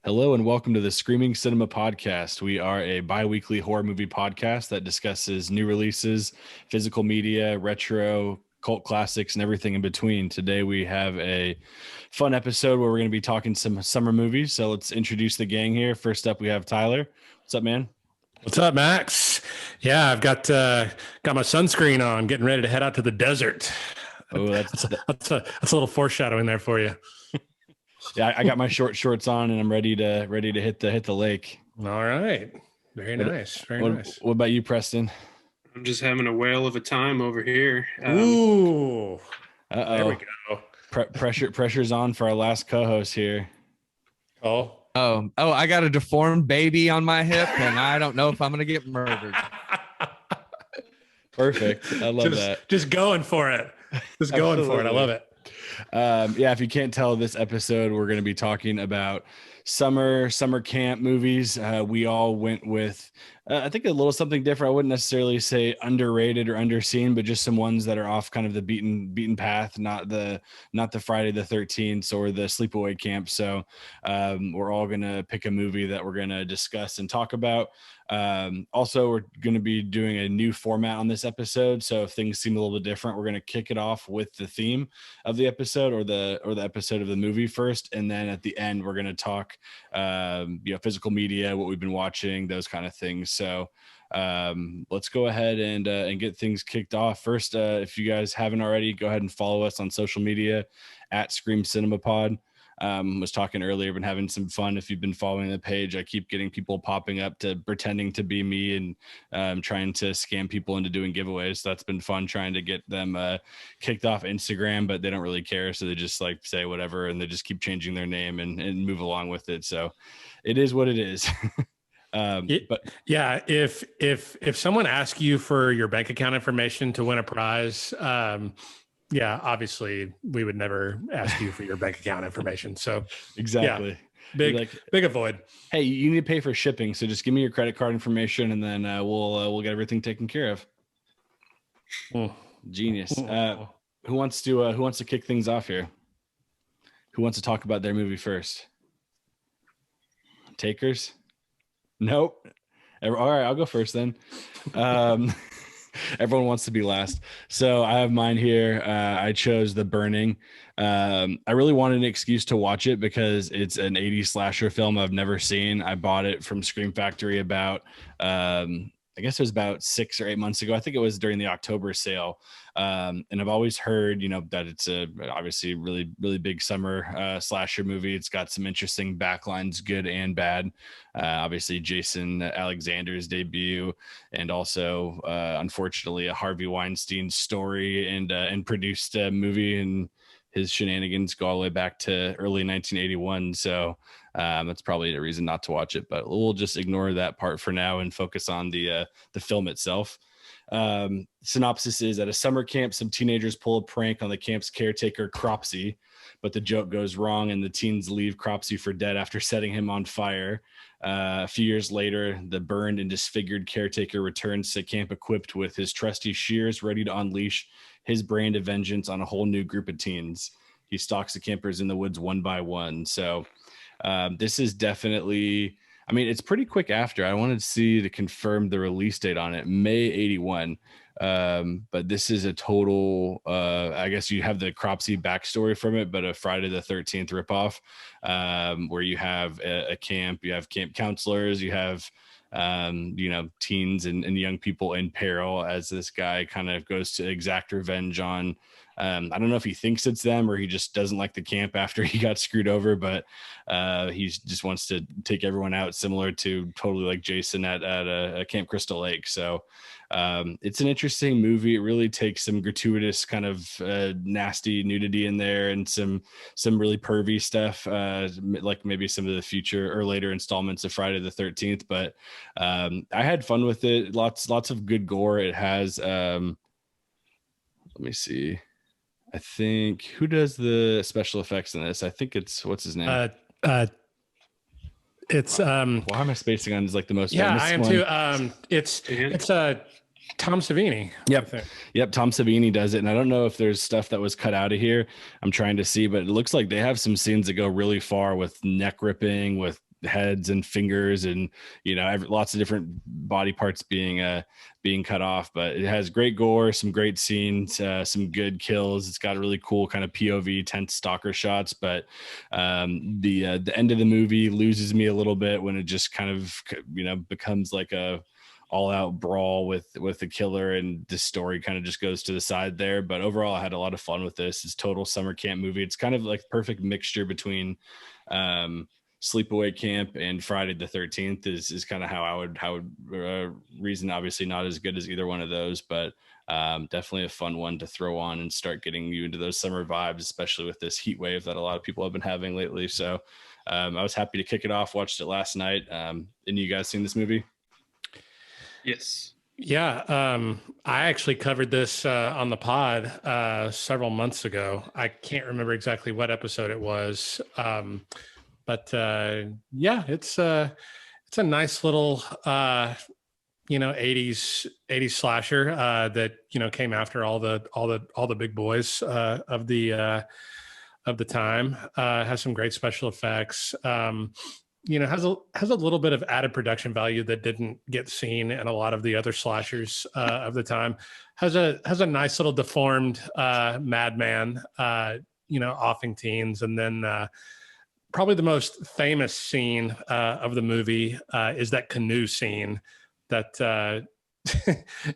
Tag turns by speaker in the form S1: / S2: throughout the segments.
S1: Hello and welcome to the Screaming Cinema Podcast. We are a bi-weekly horror movie podcast that discusses new releases, physical media, retro, cult classics, and everything in between. Today we have a fun episode where we're going to be talking some summer movies. So let's introduce the gang here. First up, we have Tyler. What's up, man?
S2: What's up, Max? Yeah, I've got my sunscreen on, getting ready to head out to the desert.
S1: Oh,
S2: that's a little foreshadowing there for you.
S1: Yeah, I got my shorts on and I'm ready to hit the lake.
S2: All right, very nice.
S1: What about you, Preston?
S3: I'm just having a whale of a time over here.
S2: Ooh, there we go.
S1: Pressure's on for our last co-host here.
S4: Oh, I got a deformed baby on my hip, and I don't know if I'm gonna get murdered.
S1: Perfect. I love that.
S2: Just going for it. Just going for it. I love it.
S1: Yeah, if you can't tell, this episode we're going to be talking about summer camp movies. We all went with I think a little something different. I wouldn't necessarily say underrated or underseen, but just some ones that are off kind of the beaten path, not the Friday the 13th or the sleepaway camp. So we're all going to pick a movie that we're going to discuss and talk about. Also, we're going to be doing a new format on this episode. So if things seem a little bit different, we're going to kick it off with the theme of the episode or the episode of the movie first. And then at the end, we're going to talk, physical media, what we've been watching, those kind of things. So let's go ahead and get things kicked off. First, if you guys haven't already, go ahead and follow us on social media at Scream Cinema Pod. Was talking earlier, been having some fun. If you've been following the page, I keep getting people popping up to pretending to be me and trying to scam people into doing giveaways. So that's been fun trying to get them kicked off Instagram, but they don't really care. So they just like say whatever and they just keep changing their name and move along with it. So it is what it is.
S2: But yeah, if someone asks you for your bank account information to win a prize, yeah, obviously we would never ask you for your bank account information. So
S1: exactly.
S2: Yeah, big avoid.
S1: Hey, you need to pay for shipping. So just give me your credit card information and then we'll get everything taken care of. Genius. Who wants to kick things off here? Who wants to talk about their movie first? Takers? Nope. All right, I'll go first then. Everyone wants to be last. So I have mine here. I chose The Burning. I really wanted an excuse to watch it because it's an 80s slasher film I've never seen. I bought it from Scream Factory about, I guess it was about 6 or 8 months ago. I think it was during the October sale. And I've always heard, that it's obviously really, really big summer slasher movie. It's got some interesting backlines, good and bad. Obviously Jason Alexander's debut, and also unfortunately a Harvey Weinstein story and produced a movie, and his shenanigans go all the way back to early 1981. So that's probably a reason not to watch it, but we'll just ignore that part for now and focus on the film itself. Synopsis is: at a summer camp, some teenagers pull a prank on the camp's caretaker, Cropsy, but the joke goes wrong and the teens leave Cropsy for dead after setting him on fire. A few years later, the burned and disfigured caretaker returns to camp equipped with his trusty shears, ready to unleash his brand of vengeance on a whole new group of teens. He stalks the campers in the woods one by one. So this is definitely, it's pretty quick after. I wanted to see to confirm the release date on it, May 81. But this is a total, I guess you have the Cropsy backstory from it, but a Friday the 13th ripoff, where you have a camp, you have camp counselors, you have, teens and young people in peril as this guy kind of goes to exact revenge on, I don't know if he thinks it's them or he just doesn't like the camp after he got screwed over, but he just wants to take everyone out, similar to totally like Jason at a Camp Crystal Lake. So it's an interesting movie. It really takes some gratuitous kind of nasty nudity in there and some really pervy stuff, like maybe some of the future or later installments of Friday the 13th. But I had fun with it. Lots of good gore. It has, let me see. I think, who does the special effects in this? I think it's, what's his name?
S2: It's
S1: why am I spacing on is like the most famous
S2: I am
S1: one?
S2: too. It's Tom Savini.
S1: Yep. Tom Savini does it. And I don't know if there's stuff that was cut out of here. I'm trying to see, but it looks like they have some scenes that go really far with neck ripping, with heads and fingers, and lots of different body parts being cut off. But it has great gore, some great scenes, some good kills. It's got a really cool kind of POV, tense stalker shots. But the end of the movie loses me a little bit when it just kind of becomes like a all-out brawl with the killer, and the story kind of just goes to the side there. But overall, I had a lot of fun with this. It's total summer camp movie. It's kind of like perfect mixture between Sleepaway Camp and Friday the 13th is kind of how I would reason. Obviously not as good as either one of those, but definitely a fun one to throw on and start getting you into those summer vibes, especially with this heat wave that a lot of people have been having lately. So I was happy to kick it off. Watched it last night. And you guys seen this movie?
S3: Yes.
S2: Yeah. I actually covered this on the pod several months ago. I can't remember exactly what episode it was. But yeah, it's a nice little 80s slasher that came after all the big boys of the time. Has some great special effects. Has a little bit of added production value that didn't get seen in a lot of the other slashers of the time. Has a nice little deformed madman, offing teens, and then probably the most famous scene of the movie is that canoe scene that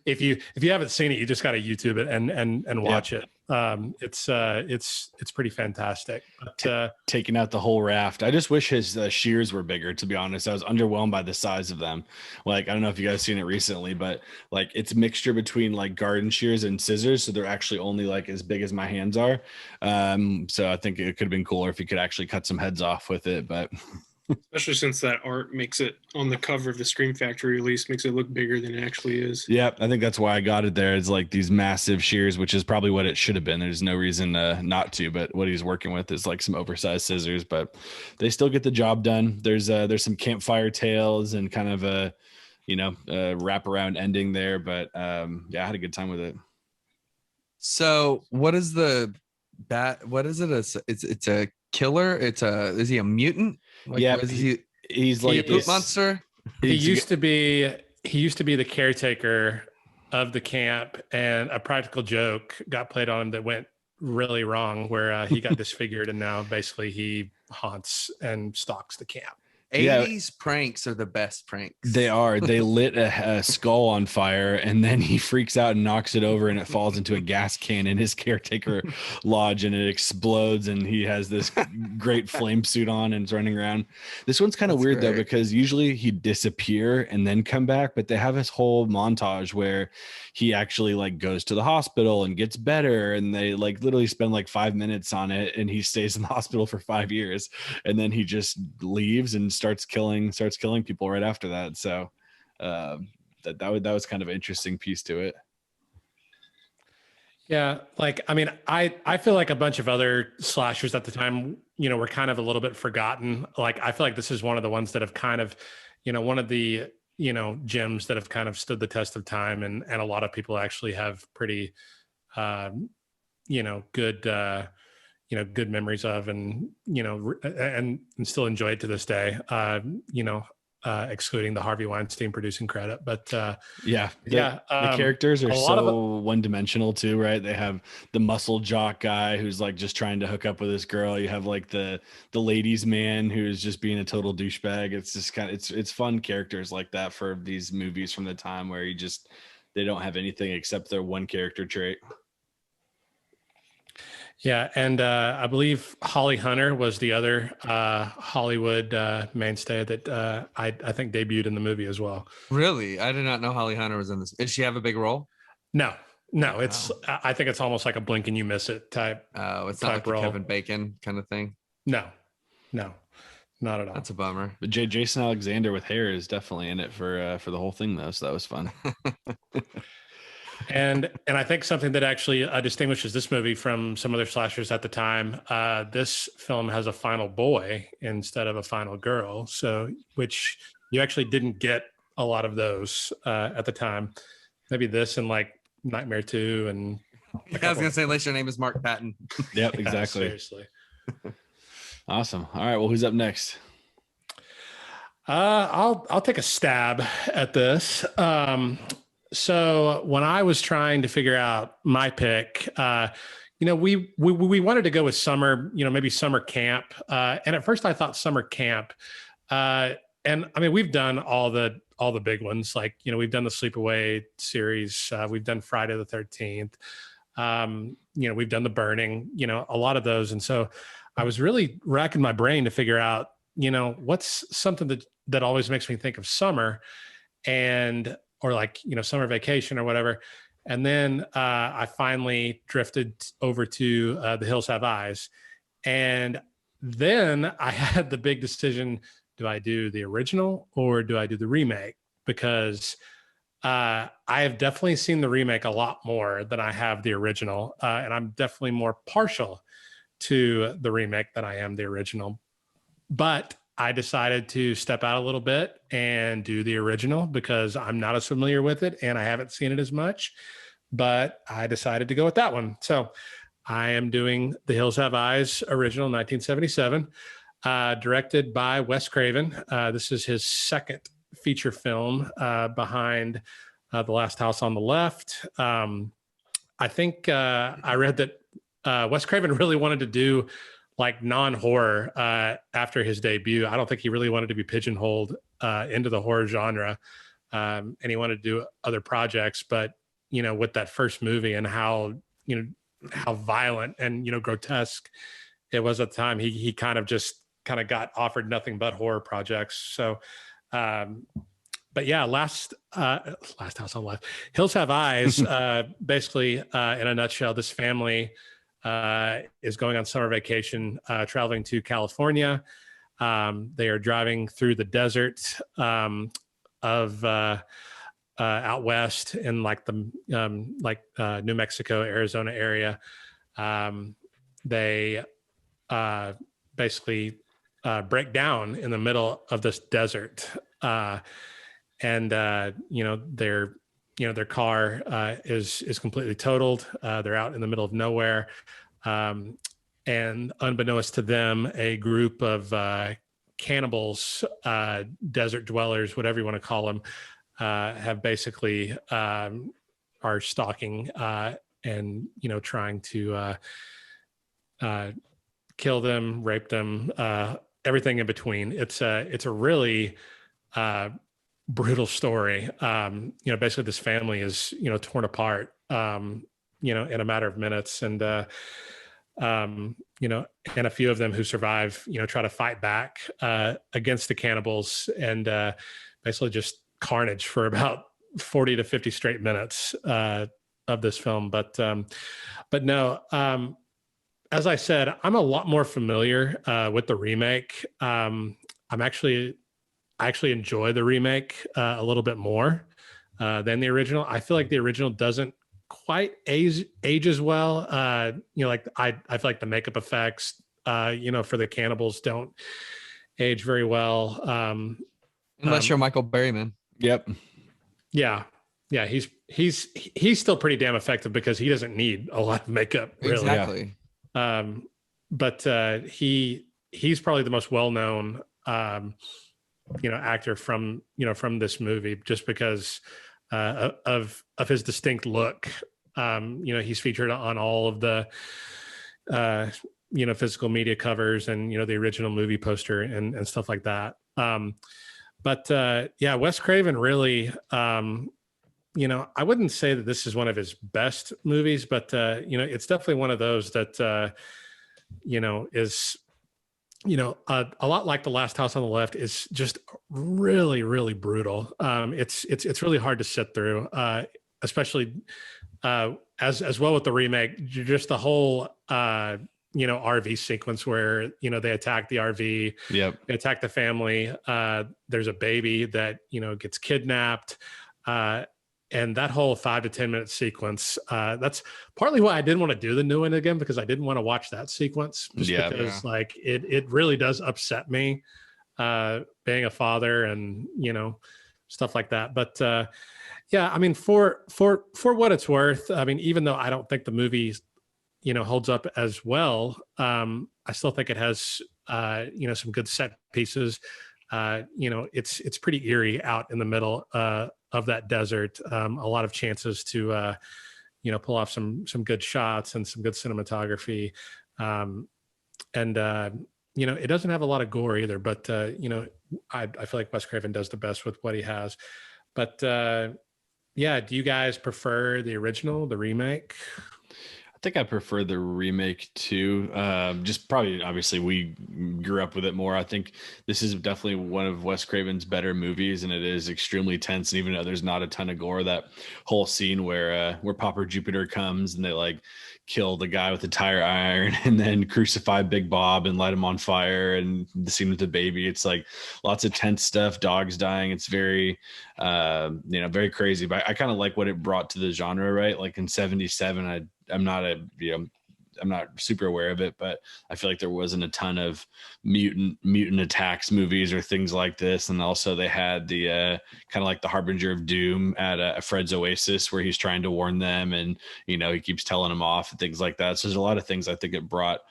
S2: if you haven't seen it, you just got to YouTube it and watch it. It's pretty fantastic. But,
S1: taking out the whole raft. I just wish his shears were bigger, to be honest. I was underwhelmed by the size of them. Like, I don't know if you guys seen it recently, but like it's a mixture between like garden shears and scissors. So they're actually only like as big as my hands are. So I think it could have been cooler if you could actually cut some heads off with it, but
S3: especially since that art makes it on the cover of the Scream Factory release, makes it look bigger than it actually is.
S1: Yep, I think that's why I got it there. It's like these massive shears, which is probably what it should have been. There's no reason not to, but what he's working with is like some oversized scissors, but they still get the job done. There's some campfire tales and kind of a wraparound ending there, but yeah, I had a good time with it.
S4: So what is the what is it? It's a killer. Is he a mutant? Like,
S1: yeah,
S4: he's like a poop monster.
S2: He used to be the caretaker of the camp, and a practical joke got played on him that went really wrong, where he got disfigured, and now basically he haunts and stalks the camp.
S4: 80s pranks are the best pranks.
S1: They are. They lit a skull on fire, and then he freaks out and knocks it over, and it falls into a gas can in his caretaker lodge, and it explodes, and he has this great flame suit on and is running around. This one's kind of weird though, because usually he'd disappear and then come back, but they have this whole montage where he actually like goes to the hospital and gets better, and they like literally spend like 5 minutes on it, and he stays in the hospital for 5 years, and then he just leaves and starts killing people right after that. So that was kind of an interesting piece to it.
S2: Yeah, like I mean, I feel like a bunch of other slashers at the time, were kind of a little bit forgotten. Like I feel like this is one of the ones that have kind of, one of the gems that have kind of stood the test of time, and a lot of people actually have pretty good memories of, and and still enjoy it to this day. Excluding the Harvey Weinstein producing credit, but the
S1: characters are so one-dimensional too, right? They have the muscle jock guy who's like just trying to hook up with this girl. You have like the ladies' man who's just being a total douchebag. It's just kind of it's fun characters like that for these movies from the time where they don't have anything except their one character trait.
S2: Yeah, and I believe Holly Hunter was the other Hollywood mainstay that I think debuted in the movie as well.
S4: Really? I did not know Holly Hunter was in this. Did she have a big role?
S2: No. It's I think it's almost like a blink and you miss it type.
S4: Oh, it's not like a Kevin Bacon kind of thing.
S2: No, not at all.
S4: That's a bummer.
S1: But Jason Alexander with hair is definitely in it for the whole thing though, so that was fun.
S2: And I think something that actually distinguishes this movie from some other slashers at the time, this film has a final boy instead of a final girl, so which you actually didn't get a lot of those at the time. maybe this and like Nightmare 2 and
S4: I was gonna say, unless your name is Mark Patton.
S1: Yep, exactly.
S2: Seriously.
S1: Awesome. All right. Well, who's up next?
S2: I'll take a stab at this. So when I was trying to figure out my pick, we wanted to go with summer, maybe summer camp. And at first I thought summer camp. And I mean, we've done all the big ones. Like, we've done the Sleepaway series. We've done Friday the 13th. We've done The Burning, a lot of those. And so I was really racking my brain to figure out, what's something that always makes me think of summer or like, summer vacation or whatever. And then I finally drifted over to The Hills Have Eyes. And then I had the big decision, do I do the original or do I do the remake? Because I have definitely seen the remake a lot more than I have the original. And I'm definitely more partial to the remake than I am the original. But I decided to step out a little bit and do the original because I'm not as familiar with it and I haven't seen it as much, but I decided to go with that one. So I am doing The Hills Have Eyes, original 1977, directed by Wes Craven. This is his second feature film behind The Last House on the Left. I think I read that Wes Craven really wanted to do like non-horror after his debut. I don't think he really wanted to be pigeonholed into the horror genre, and he wanted to do other projects. But with that first movie and how violent and grotesque it was at the time, he kind of got offered nothing but horror projects. So, but yeah, Last House on the Left, Hills Have Eyes. Basically, in a nutshell, this family is going on summer vacation, traveling to California. They are driving through the desert of out west in like the New Mexico, Arizona area. They basically break down in the middle of this desert, and their car is completely totaled. They're out in the middle of nowhere. And unbeknownst to them, a group of cannibals, desert dwellers, whatever you want to call them, have basically are stalking and trying to kill them, rape them, everything in between. It's a really brutal story. Basically this family is, torn apart, in a matter of minutes. And, and a few of them who survive, try to fight back against the cannibals, and basically just carnage for about 40 to 50 straight minutes of this film. But no, as I said, I'm a lot more familiar with the remake. I actually enjoy the remake a little bit more than the original. I feel like the original doesn't quite age as well. Like I feel like the makeup effects, for the cannibals don't age very well.
S4: Unless you're Michael Berryman.
S1: Yep.
S2: Yeah. He's still pretty damn effective because he doesn't need a lot of makeup. Really.
S4: Exactly.
S2: But he's probably the most well-known, actor from this movie, just because of his distinct look. He's featured on all of the physical media covers and the original movie poster and stuff like that. But Wes Craven really, I wouldn't say that this is one of his best movies, but it's definitely one of those that is a lot like The Last House on the Left. Is just really, really brutal. It's really hard to sit through, especially as well with the remake. Just the whole RV sequence where they attack the RV.
S1: Yep.
S2: They attack the family. There's a baby that gets kidnapped. And that whole 5 to 10 minute sequence, that's partly why I didn't want to do the new one again, because I didn't want to watch that sequence, just because like it really does upset me, being a father and stuff like that. But Yeah, I mean, for what it's worth, I mean, even though I don't think the movie, holds up as well, I still think it has, some good set pieces. It's pretty eerie out in the middle of that desert. A lot of chances to, pull off some good shots and some good cinematography. And it doesn't have a lot of gore either, but I feel like Wes Craven does the best with what he has. But yeah, do you guys prefer the original, the remake?
S1: I think I prefer the remake too. Just probably, obviously, we grew up with it more. I think this is definitely one of Wes Craven's better movies, and it is extremely tense. And even though there's not a ton of gore, that whole scene where Papa Jupiter comes and they like kill the guy with the tire iron and then crucify Big Bob and light him on fire, and the scene with the baby, it's like lots of tense stuff, dogs dying. It's very very crazy, but I kind of like what it brought to the genre, right? Like in 77, I'm not super aware of it, but I feel like there wasn't a ton of mutant attacks movies or things like this. And also they had the kind of like the Harbinger of Doom at Fred's Oasis, where he's trying to warn them, and he keeps telling them off and things like that. So there's a lot of things I think it brought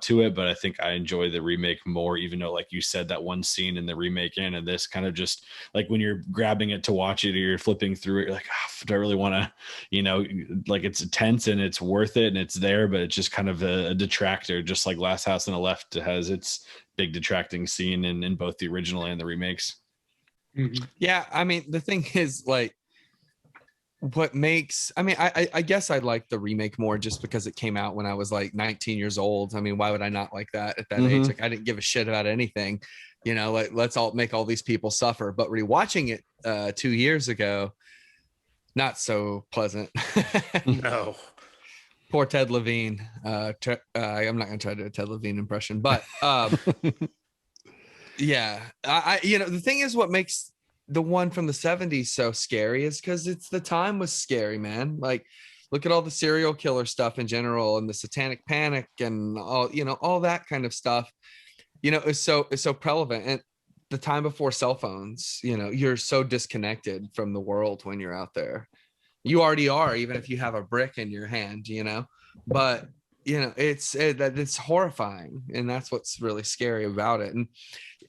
S1: to it, but I think I enjoy the remake more, even though, like you said, that one scene in the remake and in this kind of just like when you're grabbing it to watch it or you're flipping through it, you're like, do I really want to, like it's tense and it's worth it and it's there, but it's just kind of a detractor, just like Last House on the Left has its big detracting scene in both the original and the remakes.
S4: Mm-hmm. Yeah, I mean, the thing is, like, what makes, I mean, I guess I like the remake more just because it came out when I was like 19 years old. I mean, why would I not like that at that age? Like, I didn't give a shit about anything, like, let's all make all these people suffer. But rewatching it 2 years ago, not so pleasant.
S2: No.
S4: Poor Ted Levine. I'm not going to try to do a Ted Levine impression, but yeah, the thing is, what makes the one from the 70s so scary is because the time was scary, man. Like, look at all the serial killer stuff in general and the satanic panic and all that kind of stuff, is so prevalent. And the time before cell phones, you're so disconnected from the world when you're out there. You already are, even if you have a brick in your hand, but it's horrifying, and that's what's really scary about it. And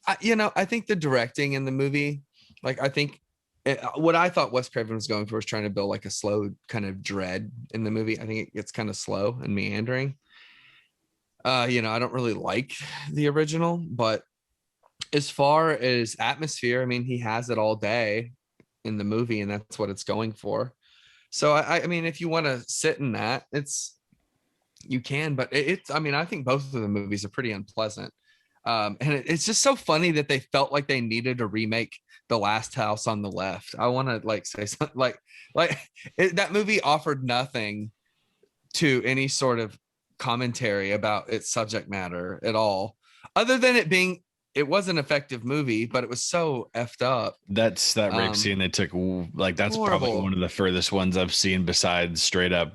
S4: I think the directing in the movie, like, I think what I thought Wes Craven was going for was trying to build like a slow kind of dread in the movie. I think it gets kind of slow and meandering. I don't really like the original, but as far as atmosphere, I mean, he has it all day in the movie, and that's what it's going for. So I mean, if you want to sit in that, you can, but I think both of the movies are pretty unpleasant. And it's just so funny that they felt like they needed to remake The Last House on the Left. I want to say something that movie offered nothing to any sort of commentary about its subject matter at all, other than it was an effective movie, but it was so effed up.
S1: That rape scene they took, like, that's horrible. Probably one of the furthest ones I've seen besides straight up,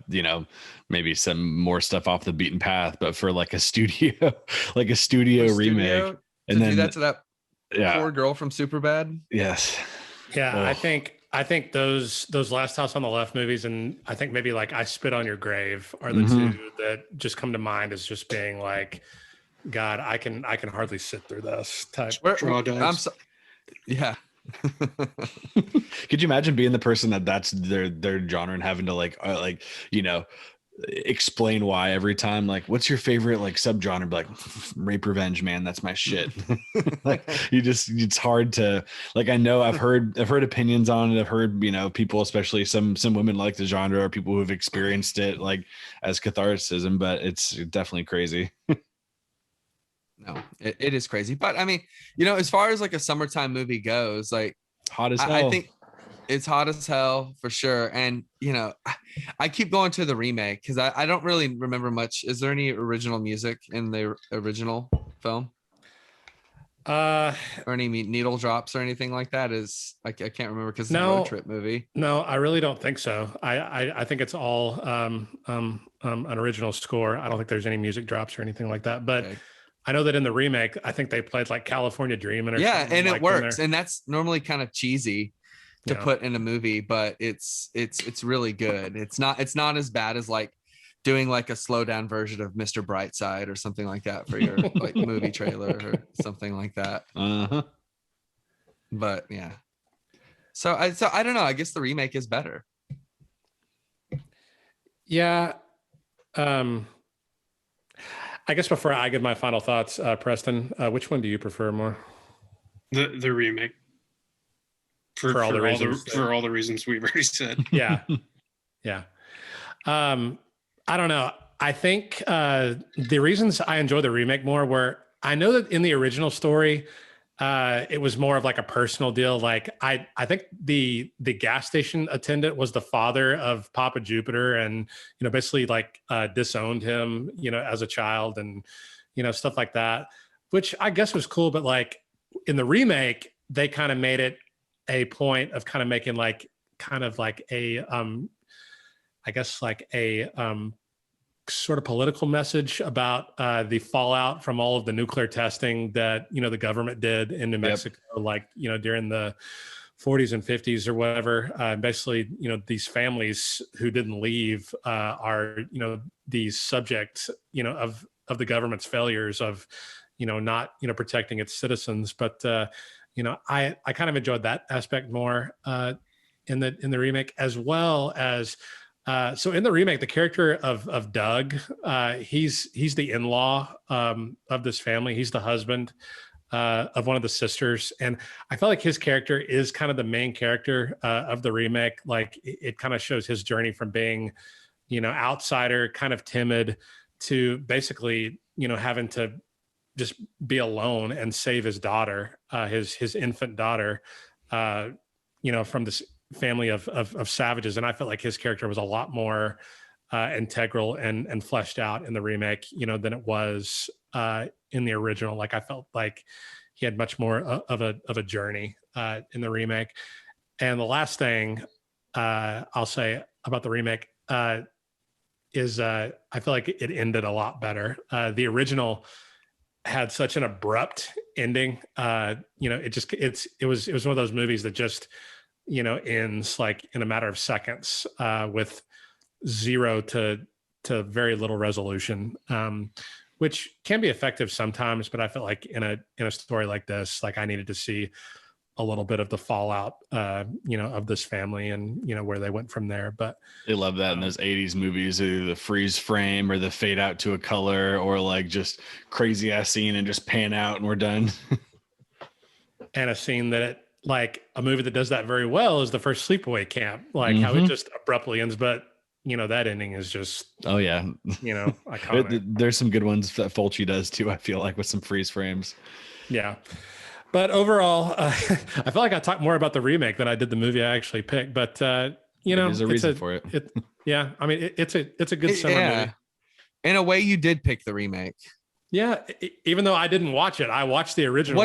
S1: maybe some more stuff off the beaten path, but for like a studio remake. And then do
S4: that to that poor girl from Superbad.
S1: Yes.
S2: Yeah. Oh. I think those Last House on the Left movies, and I think maybe like I Spit on Your Grave are the two that just come to mind as just being like, God, I can hardly sit through this type.
S4: Yeah.
S1: Could you imagine being the person that's their genre and having to explain why every time? Like, what's your favorite subgenre? Be like, rape revenge, man, that's my shit. It's hard to, I know I've heard opinions on it. I've heard people, especially some women like the genre, or people who've experienced it as catharsis, but it's definitely crazy.
S4: No, it is crazy. But I mean, as far as a summertime movie goes,
S1: hot as hell.
S4: I think it's hot as hell for sure. And, I keep going to the remake because I don't really remember much. Is there any original music in the original film? Or any needle drops or anything like that? I can't remember because it's a road trip movie.
S2: No, I really don't think so. I think it's all an original score. I don't think there's any music drops or anything like that. But okay. I know that in the remake, I think they played California Dreamin' or something.
S4: Yeah, and it works. And that's normally kind of cheesy. to put in a movie, but it's really good. It's not as bad as like doing like a slow down version of Mr. Brightside or something like that for your like movie trailer or something like that. But yeah. So I don't know. I guess the remake is better.
S2: Yeah. I guess before I give my final thoughts, Preston, which one do you prefer more?
S3: The remake. For all the reasons we've already said.
S2: Yeah. Yeah. I don't know. I think the reasons I enjoy the remake more were, I know that in the original story, it was more of like a personal deal. Like I think the gas station attendant was the father of Papa Jupiter, and basically like disowned him, as a child, and stuff like that, which I guess was cool. But like in the remake, they kind of made it a point of kind of making like kind of like a I guess like a sort of political message about the fallout from all of the nuclear testing that the government did in New Mexico, like during the 40s and 50s or whatever. Basically, these families who didn't leave are these subjects of the government's failures of not protecting its citizens. But I kind of enjoyed that aspect more in the remake, as well as. So in the remake, the character of Doug, he's the in-law of this family. He's the husband of one of the sisters, and I felt like his character is kind of the main character of the remake. Like it kind of shows his journey from being, outsider, kind of timid, to basically, having to just be alone and save his daughter, his infant daughter, from this family of savages. And I felt like his character was a lot more integral and fleshed out in the remake, than it was in the original. Like I felt like he had much more of a journey in the remake. And the last thing I'll say about the remake is I feel like it ended a lot better. The original had such an abrupt ending. It was one of those movies that just ends like in a matter of seconds with zero to very little resolution, which can be effective sometimes. But I felt like in a story like this, like I needed to see a little bit of the fallout, of this family and, where they went from there. But
S1: they love that in those 80s movies, either the freeze frame or the fade out to a color, or like just crazy ass scene and just pan out and we're done.
S2: And a scene that like a movie that does that very well is the first Sleepaway Camp, like how it just abruptly ends. But that ending is just, iconic.
S1: There's some good ones that Fulci does too, I feel like, with some freeze frames.
S2: Yeah. But overall, I feel like I talked more about the remake than I did the movie I actually picked. But
S1: there's a reason for it.
S2: Yeah, I mean, it's a good summer movie.
S4: In a way, you did pick the remake.
S2: Yeah, even though I didn't watch it, I watched the original.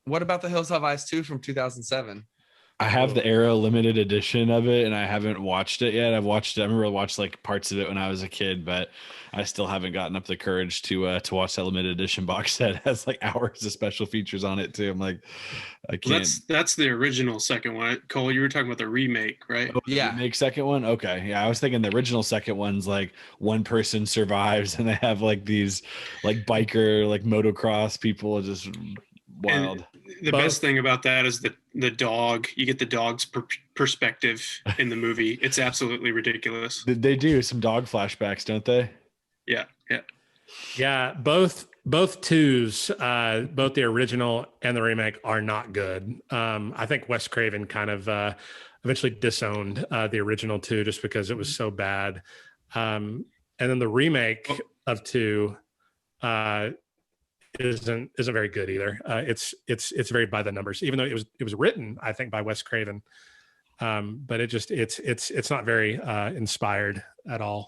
S4: What about The Hills Have Eyes 2 from 2007?
S1: I have the Arrow limited edition of it, and I haven't watched it yet. I remember I watched like parts of it when I was a kid, but I still haven't gotten up the courage to watch that limited edition box set. It has like hours of special features on it too. I'm like, I can't.
S3: That's the original second one. Cole, you were talking about the remake, right?
S1: Oh, yeah, remake second one. Okay, yeah, I was thinking the original second one's like one person survives, and they have like these like biker like motocross people, just wild.
S3: And the best thing about that is the dog. You get the dog's perspective in the movie. It's absolutely ridiculous.
S1: They do some dog flashbacks, don't they?
S2: Yeah. Both twos, both the original and the remake, are not good. I think Wes Craven kind of eventually disowned the original two just because it was so bad. And then the remake of two isn't very good either. It's very by the numbers, even though it was written, I think, by Wes Craven. But it's not very inspired at all.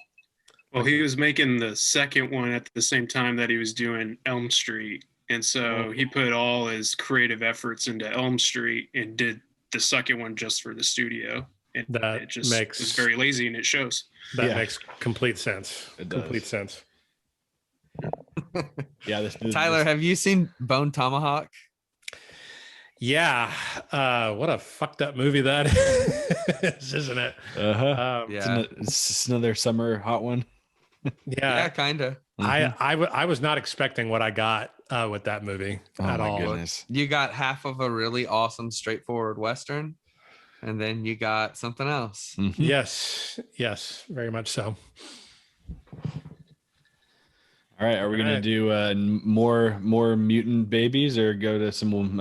S3: Well, he was making the second one at the same time that he was doing Elm Street, and so he put all his creative efforts into Elm Street and did the second one just for the studio. And it just was very lazy, and it shows.
S2: That makes complete sense.
S1: It does.
S2: Complete sense.
S4: Tyler, have you seen Bone Tomahawk?
S2: Yeah. What a fucked up movie that is, isn't it?
S1: Yeah. It's another summer hot one.
S2: Yeah.
S4: Kind of.
S2: I was not expecting what I got with that movie at all.
S1: Goodness.
S4: You got half of a really awesome, straightforward Western, and then you got something else.
S1: Mm-hmm.
S2: Yes, very much so.
S1: All right, are we gonna do more mutant babies or go to some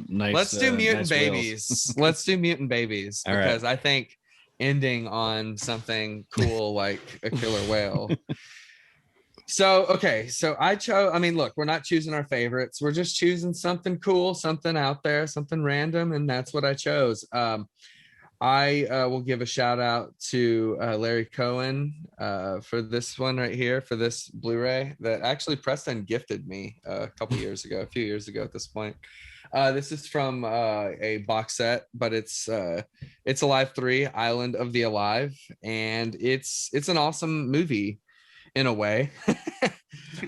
S1: nice?
S4: Let's do mutant
S1: nice
S4: babies. Let's do mutant babies because I think ending on something cool like a killer whale. So I chose. I mean, look, we're not choosing our favorites. We're just choosing something cool, something out there, something random, and that's what I chose. I will give a shout out to Larry Cohen for this one right here, for this Blu-ray that actually Preston gifted me a few years ago at this point. This is from a box set, but it's Alive 3, Island of the Alive, and it's an awesome movie in a way.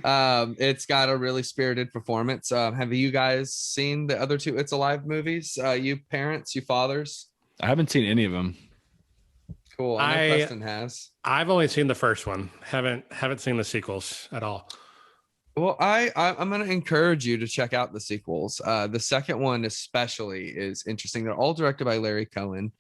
S4: It's got a really spirited performance. Have you guys seen the other two It's Alive movies? You parents, you fathers?
S1: I haven't seen any of them.
S4: Cool. I know Preston has.
S2: I've only seen the first one. Haven't seen the sequels at all.
S4: Well, I'm going to encourage you to check out the sequels. The second one especially is interesting. They're all directed by Larry Cohen.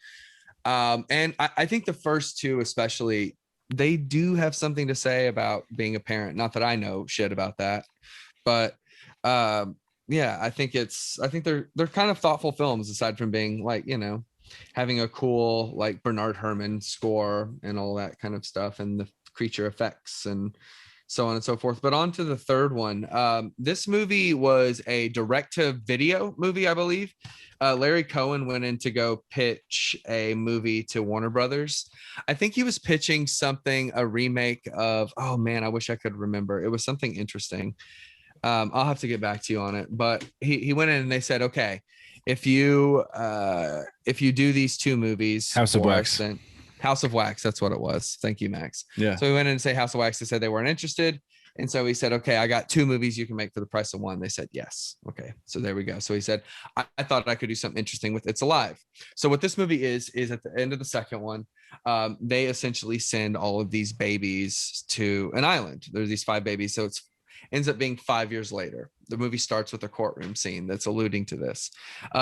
S4: And I think the first two especially, they do have something to say about being a parent. Not that I know shit about that, but yeah, I think they're kind of thoughtful films aside from being like, you know, having a cool like Bernard Herrmann score and all that kind of stuff and the creature effects and so on and so forth. But on to the third one. This movie was a direct-to-video movie, I believe. Larry Cohen went in to go pitch a movie to Warner Brothers. I think he was pitching a remake of, oh man, I wish I could remember. It was something interesting. I'll have to get back to you on it. But he went in and they said, okay, if you do these two movies,
S1: House of Wax.
S4: House of Wax, that's what it was. Thank you, Max.
S1: Yeah.
S4: So we went in and say House of Wax. They said they weren't interested. And so he said, okay, I got two movies you can make for the price of one. They said, yes. Okay. So there we go. So he said, I thought I could do something interesting with It's Alive. So what this movie is at the end of the second one, they essentially send all of these babies to an island. There's these 5 babies. So it's ends up being 5 years later. The movie starts with a courtroom scene that's alluding to this.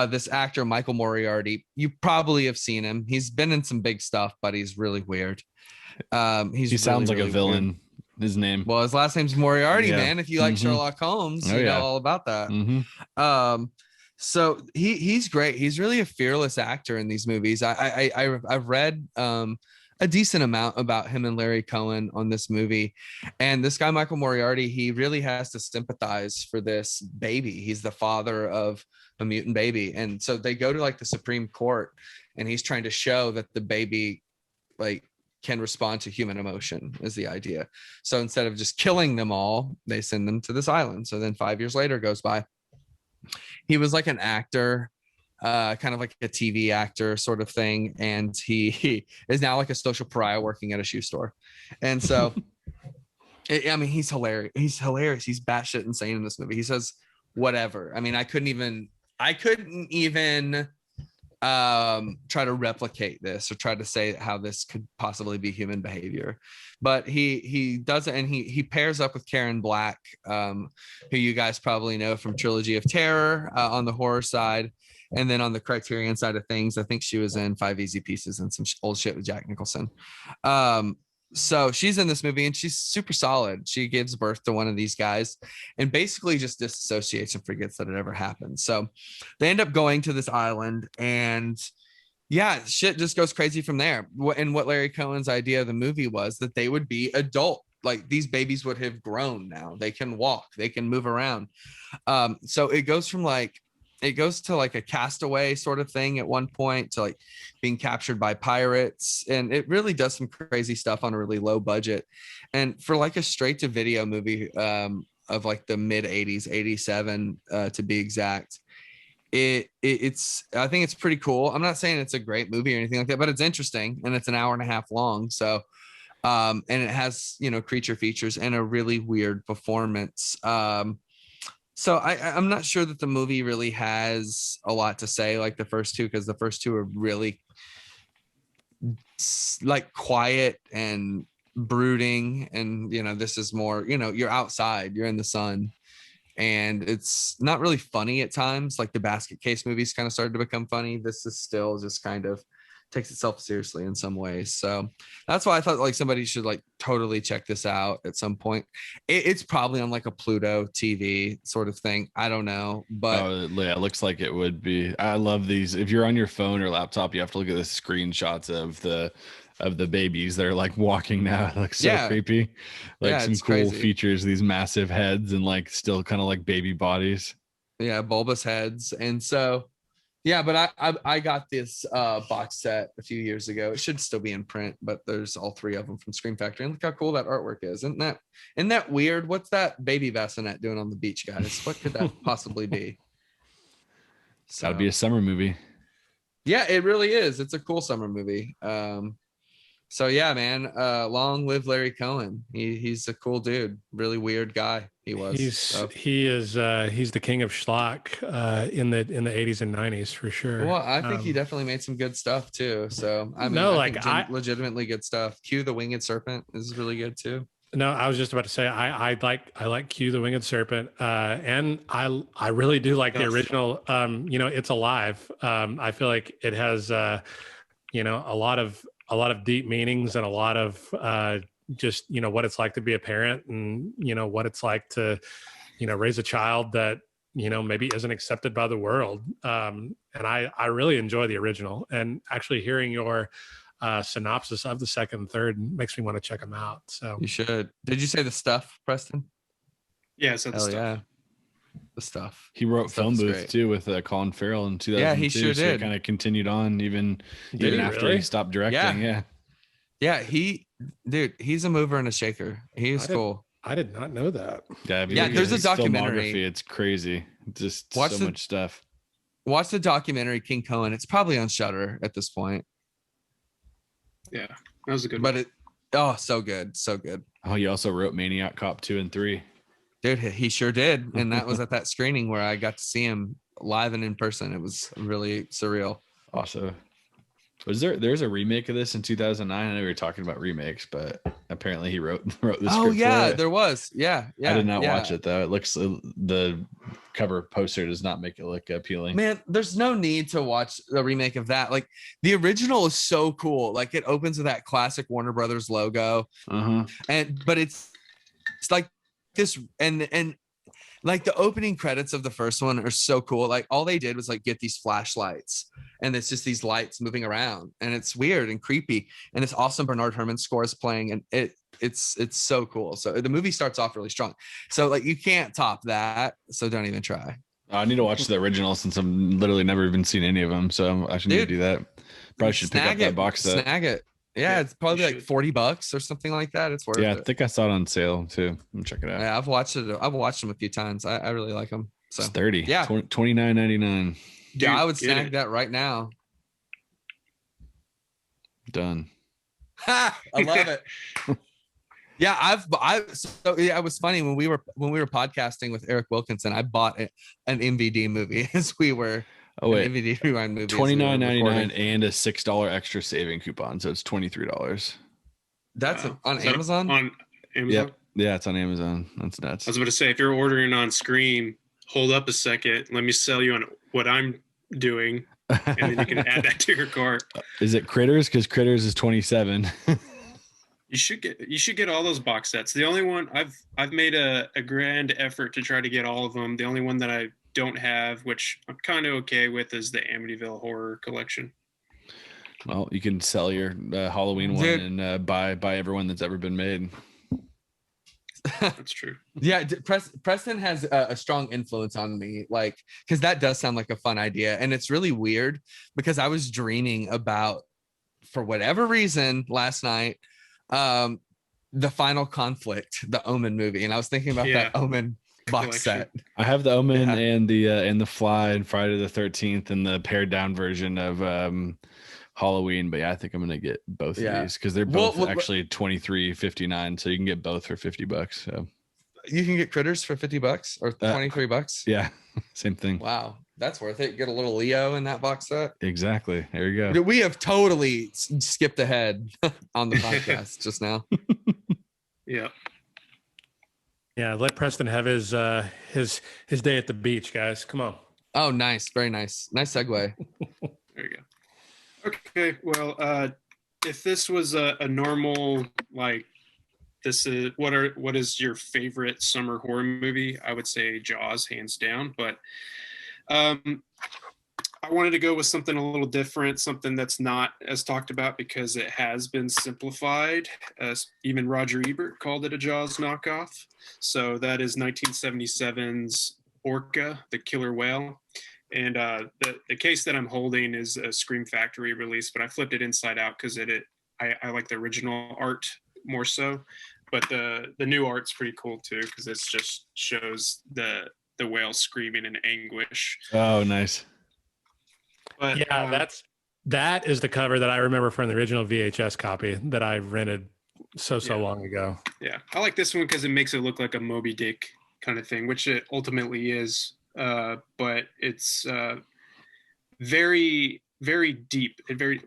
S4: This actor, Michael Moriarty, you probably have seen him. He's been in some big stuff, but he's really weird. He sounds
S1: like a villain. Weird. His name.
S4: Well, his last name's Moriarty, man. If you like Sherlock Holmes, you know all about that. So he's great. He's really a fearless actor in these movies. I've read a decent amount about him and Larry Cohen on this movie. And this guy, Michael Moriarty, he really has to sympathize for this baby. He's the father of a mutant baby. And so they go to like the Supreme Court and he's trying to show that the baby like can respond to human emotion is the idea. So instead of just killing them all, they send them to this island. So then 5 years later goes by. He was like an actor, kind of like a TV actor sort of thing. And he is now like a social pariah working at a shoe store. And so, I mean, he's hilarious. He's hilarious. He's batshit insane in this movie. He says whatever. I mean, I couldn't even try to replicate this or try to say how this could possibly be human behavior, but he does it. And he pairs up with Karen Black, who you guys probably know from Trilogy of Terror on the horror side. And then on the Criterion side of things, I think she was in 5 Easy Pieces and some old shit with Jack Nicholson. So she's in this movie and she's super solid. She gives birth to one of these guys and basically just disassociates and forgets that it ever happened. So they end up going to this island and yeah, shit just goes crazy from there. And what Larry Cohen's idea of the movie was that they would be adult. Like these babies would have grown now. They can walk, they can move around. So it goes to like a castaway sort of thing at one point to like being captured by pirates. And it really does some crazy stuff on a really low budget. And for like a straight to video movie of like the mid 80s, 87 to be exact, it's I think it's pretty cool. I'm not saying it's a great movie or anything like that, but it's interesting and it's an hour and a half long. So and it has, you know, creature features and a really weird performance. So I'm not sure that the movie really has a lot to say like the first two, because the first two are really like quiet and brooding, and this is more, you're outside, you're in the sun, and it's not really funny at times. Like the basket case movies kind of started to become funny. This is still just kind of takes itself seriously in some ways. So that's why I thought like somebody should like totally check this out at some point. It's probably on like a Pluto TV sort of thing. I don't know, but
S1: yeah, it looks like it would be. I love these. If you're on your phone or laptop, you have to look at the screenshots of the babies. They're like walking now. It looks so creepy. Like some cool crazy features, these massive heads and like still kind of like baby bodies.
S4: Yeah, bulbous heads. And so yeah, but I got this box set a few years ago. It should still be in print, but there's all three of them from Scream Factory. And look how cool that artwork is. Isn't that weird? What's that baby bassinet doing on the beach, guys? What could that possibly be?
S1: So, gotta be a summer movie.
S4: Yeah, it really is. It's a cool summer movie. So yeah, man, long live Larry Cohen. He's a cool dude, really weird guy. He's
S2: the king of schlock in the 80s and 90s for sure.
S4: Well, I think he definitely made some good stuff too. So I mean, legitimately good stuff. Q the Winged Serpent is really good too.
S2: No, I was just about to say I like Q the Winged Serpent, and I really do like the original. It's Alive. I feel like it has a lot of deep meanings and a lot of just what it's like to be a parent, and what it's like to raise a child that maybe isn't accepted by the world. And I really enjoy the original, and actually hearing your synopsis of the second and third makes me want to check them out. So
S4: you should. Did you say The Stuff, Preston?
S3: Yeah, so The Stuff.
S4: Yeah. The Stuff.
S1: He wrote Phone Booth too with Colin Farrell in 2002.
S4: Yeah, he sure did.
S1: He kind of continued on even after he stopped directing.
S4: Yeah, he's a mover and a shaker. He's cool.
S2: I did not know that.
S1: Yeah,
S4: there's a documentary.
S1: It's crazy. Just so much stuff.
S4: Watch the documentary King Cohen. It's probably on Shudder at this point.
S3: Yeah, that was a good one.
S4: But so good.
S1: Oh, he also wrote Maniac Cop 2 and 3.
S4: Dude, he sure did. And that was at that screening where I got to see him live and in person. It was really surreal.
S1: Also, there's a remake of this in 2009? I know we were talking about remakes, but apparently he wrote the script.
S4: Oh yeah, there was. Yeah.
S1: I did not watch it though. It looks, the cover poster does not make it look appealing.
S4: Man, there's no need to watch the remake of that. Like the original is so cool. Like it opens with that classic Warner Brothers logo. But it's like this, and like the opening credits of the first one are so cool. Like all they did was like get these flashlights, and it's just these lights moving around, and it's weird and creepy, and it's awesome. Bernard Herrmann's score is playing, and it's so cool. So the movie starts off really strong. So like you can't top that. So don't even try.
S1: I need to watch the original since I've literally never even seen any of them. So I should need to do that. Probably should pick up that box set.
S4: Snag it. Yeah, it's probably like $40 or something like that. It's worth it.
S1: Yeah, I think I saw it on sale too. Check it out.
S4: Yeah, I've watched it. I've watched them a few times. I really like them. So
S1: it's 30.
S4: Yeah,
S1: $29.99.
S4: Yeah, I would snag that right now.
S1: Done.
S4: I love it. Yeah, it was funny when we were podcasting with Eric Wilkinson. I bought an MVD movie as we were.
S1: Oh wait,
S4: MVD rewind movie.
S1: $29.99 and a $6 extra saving coupon, so it's $23.
S4: That's on Amazon.
S3: On Amazon.
S1: Yeah, it's on Amazon. That's nuts.
S3: I was about to say, if you're ordering on Scream, hold up a second. Let me sell you on what I'm doing, and then you can add that to your cart.
S1: Is it Critters? Because Critters is $27.
S3: You should get all those box sets. The only one I've made a grand effort to try to get all of them. The only one that I don't have, which I'm kind of okay with, is the Amityville Horror Collection.
S1: Well, you can sell your Halloween one and buy everyone that's ever been made.
S3: That's true.
S4: Yeah, Preston has a strong influence on me, like, because that does sound like a fun idea, and it's really weird because I was dreaming about, for whatever reason, last night, the Final Conflict, the Omen movie, and I was thinking about that Omen box set.
S1: I have the Omen and the Fly and Friday the 13th and the pared down version of Halloween, but yeah, I think I'm gonna get both of these because they're both actually $23.59, so you can get both for $50. So
S4: You can get Critters for $50 or $23.
S1: Yeah, same thing.
S4: Wow, that's worth it. Get a little Leo in that box set.
S1: Exactly. There you go.
S4: We have totally skipped ahead on the podcast just now.
S3: Yeah.
S2: Yeah, let Preston have his day at the beach, guys. Come on.
S4: Oh, nice. Very nice. Nice segue.
S3: There you go. Okay, well, if this was a normal, like, this is what is your favorite summer horror movie? I would say Jaws, hands down. But I wanted to go with something a little different, something that's not as talked about because it has been simplified. Even Roger Ebert called it a Jaws knockoff. So that is 1977's Orca, the killer whale. And the case that I'm holding is a Scream Factory release, but I flipped it inside out because I like the original art more so. But the new art's pretty cool too because it just shows the whale screaming in anguish.
S1: Oh, nice.
S2: But yeah, that is the cover that I remember from the original VHS copy that I rented so long ago.
S3: Yeah, I like this one because it makes it look like a Moby Dick kind of thing, which it ultimately is. But it's very, very deep.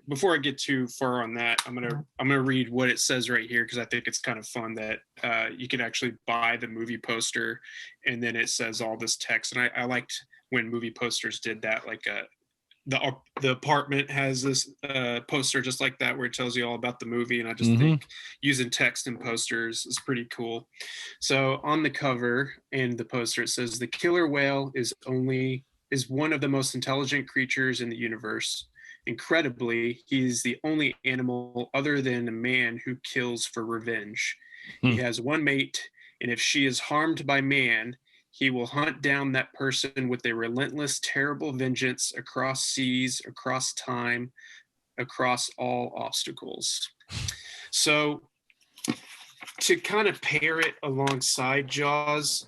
S3: Before I get too far on that, I'm gonna read what it says right here because I think it's kind of fun that you can actually buy the movie poster and then it says all this text. And I liked when movie posters did that, like the apartment has this poster just like that where it tells you all about the movie, and I just think using text and posters is pretty cool. So on the cover and the poster it says the killer whale is one of the most intelligent creatures in the universe. Incredibly, he's the only animal other than a man who kills for revenge. He has one mate, and if she is harmed by man, he will hunt down that person with a relentless, terrible vengeance across seas, across time, across all obstacles. So to kind of pair it alongside Jaws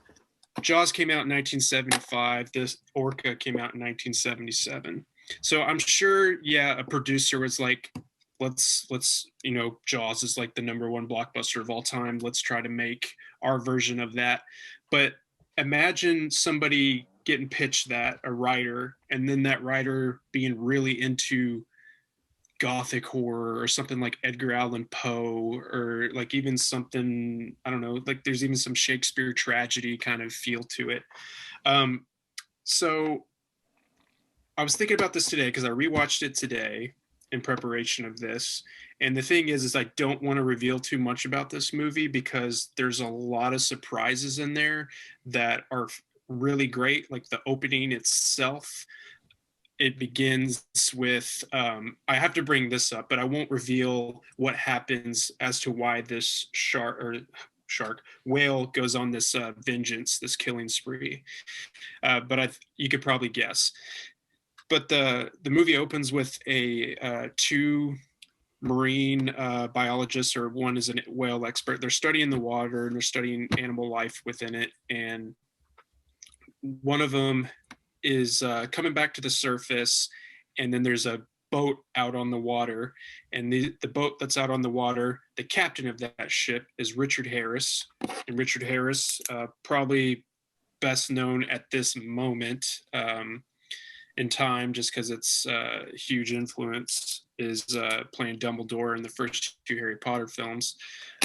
S3: came out in 1975. This Orca came out in 1977. So I'm sure, a producer was like, let's Jaws is like the #1 blockbuster of all time. Let's try to make our version of that. But imagine somebody getting pitched that, a writer, and then that writer being really into gothic horror or something like Edgar Allan Poe, or like even something, I don't know, like there's even some Shakespeare tragedy kind of feel to it. So I was thinking about this today because I rewatched it today in preparation of this. And the thing is I don't want to reveal too much about this movie because there's a lot of surprises in there that are really great. Like the opening itself, it begins with, I have to bring this up, but I won't reveal what happens as to why this whale goes on this vengeance, this killing spree. But you could probably guess. But the movie opens with two marine biologists, or one is a whale expert. They're studying the water and they're studying animal life within it. And one of them is coming back to the surface, and then there's a boat out on the water. And the boat that's out on the water, the captain of that ship is Richard Harris. And Richard Harris, probably best known at this moment in time, just because it's a huge influence, is playing Dumbledore in the first 2 Harry Potter films.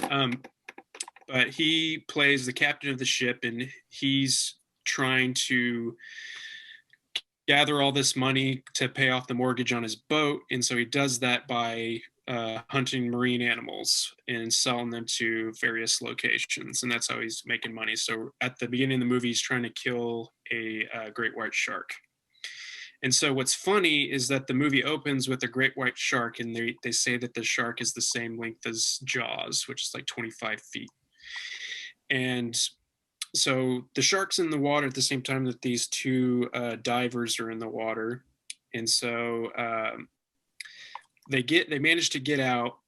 S3: But he plays the captain of the ship, and he's trying to gather all this money to pay off the mortgage on his boat. And so he does that by hunting marine animals and selling them to various locations. And that's how he's making money. So at the beginning of the movie, he's trying to kill a great white shark. And so what's funny is that the movie opens with a great white shark, and they say that the shark is the same length as Jaws, which is like 25 feet. And so the shark's in the water at the same time that these two divers are in the water. And so they manage to get out,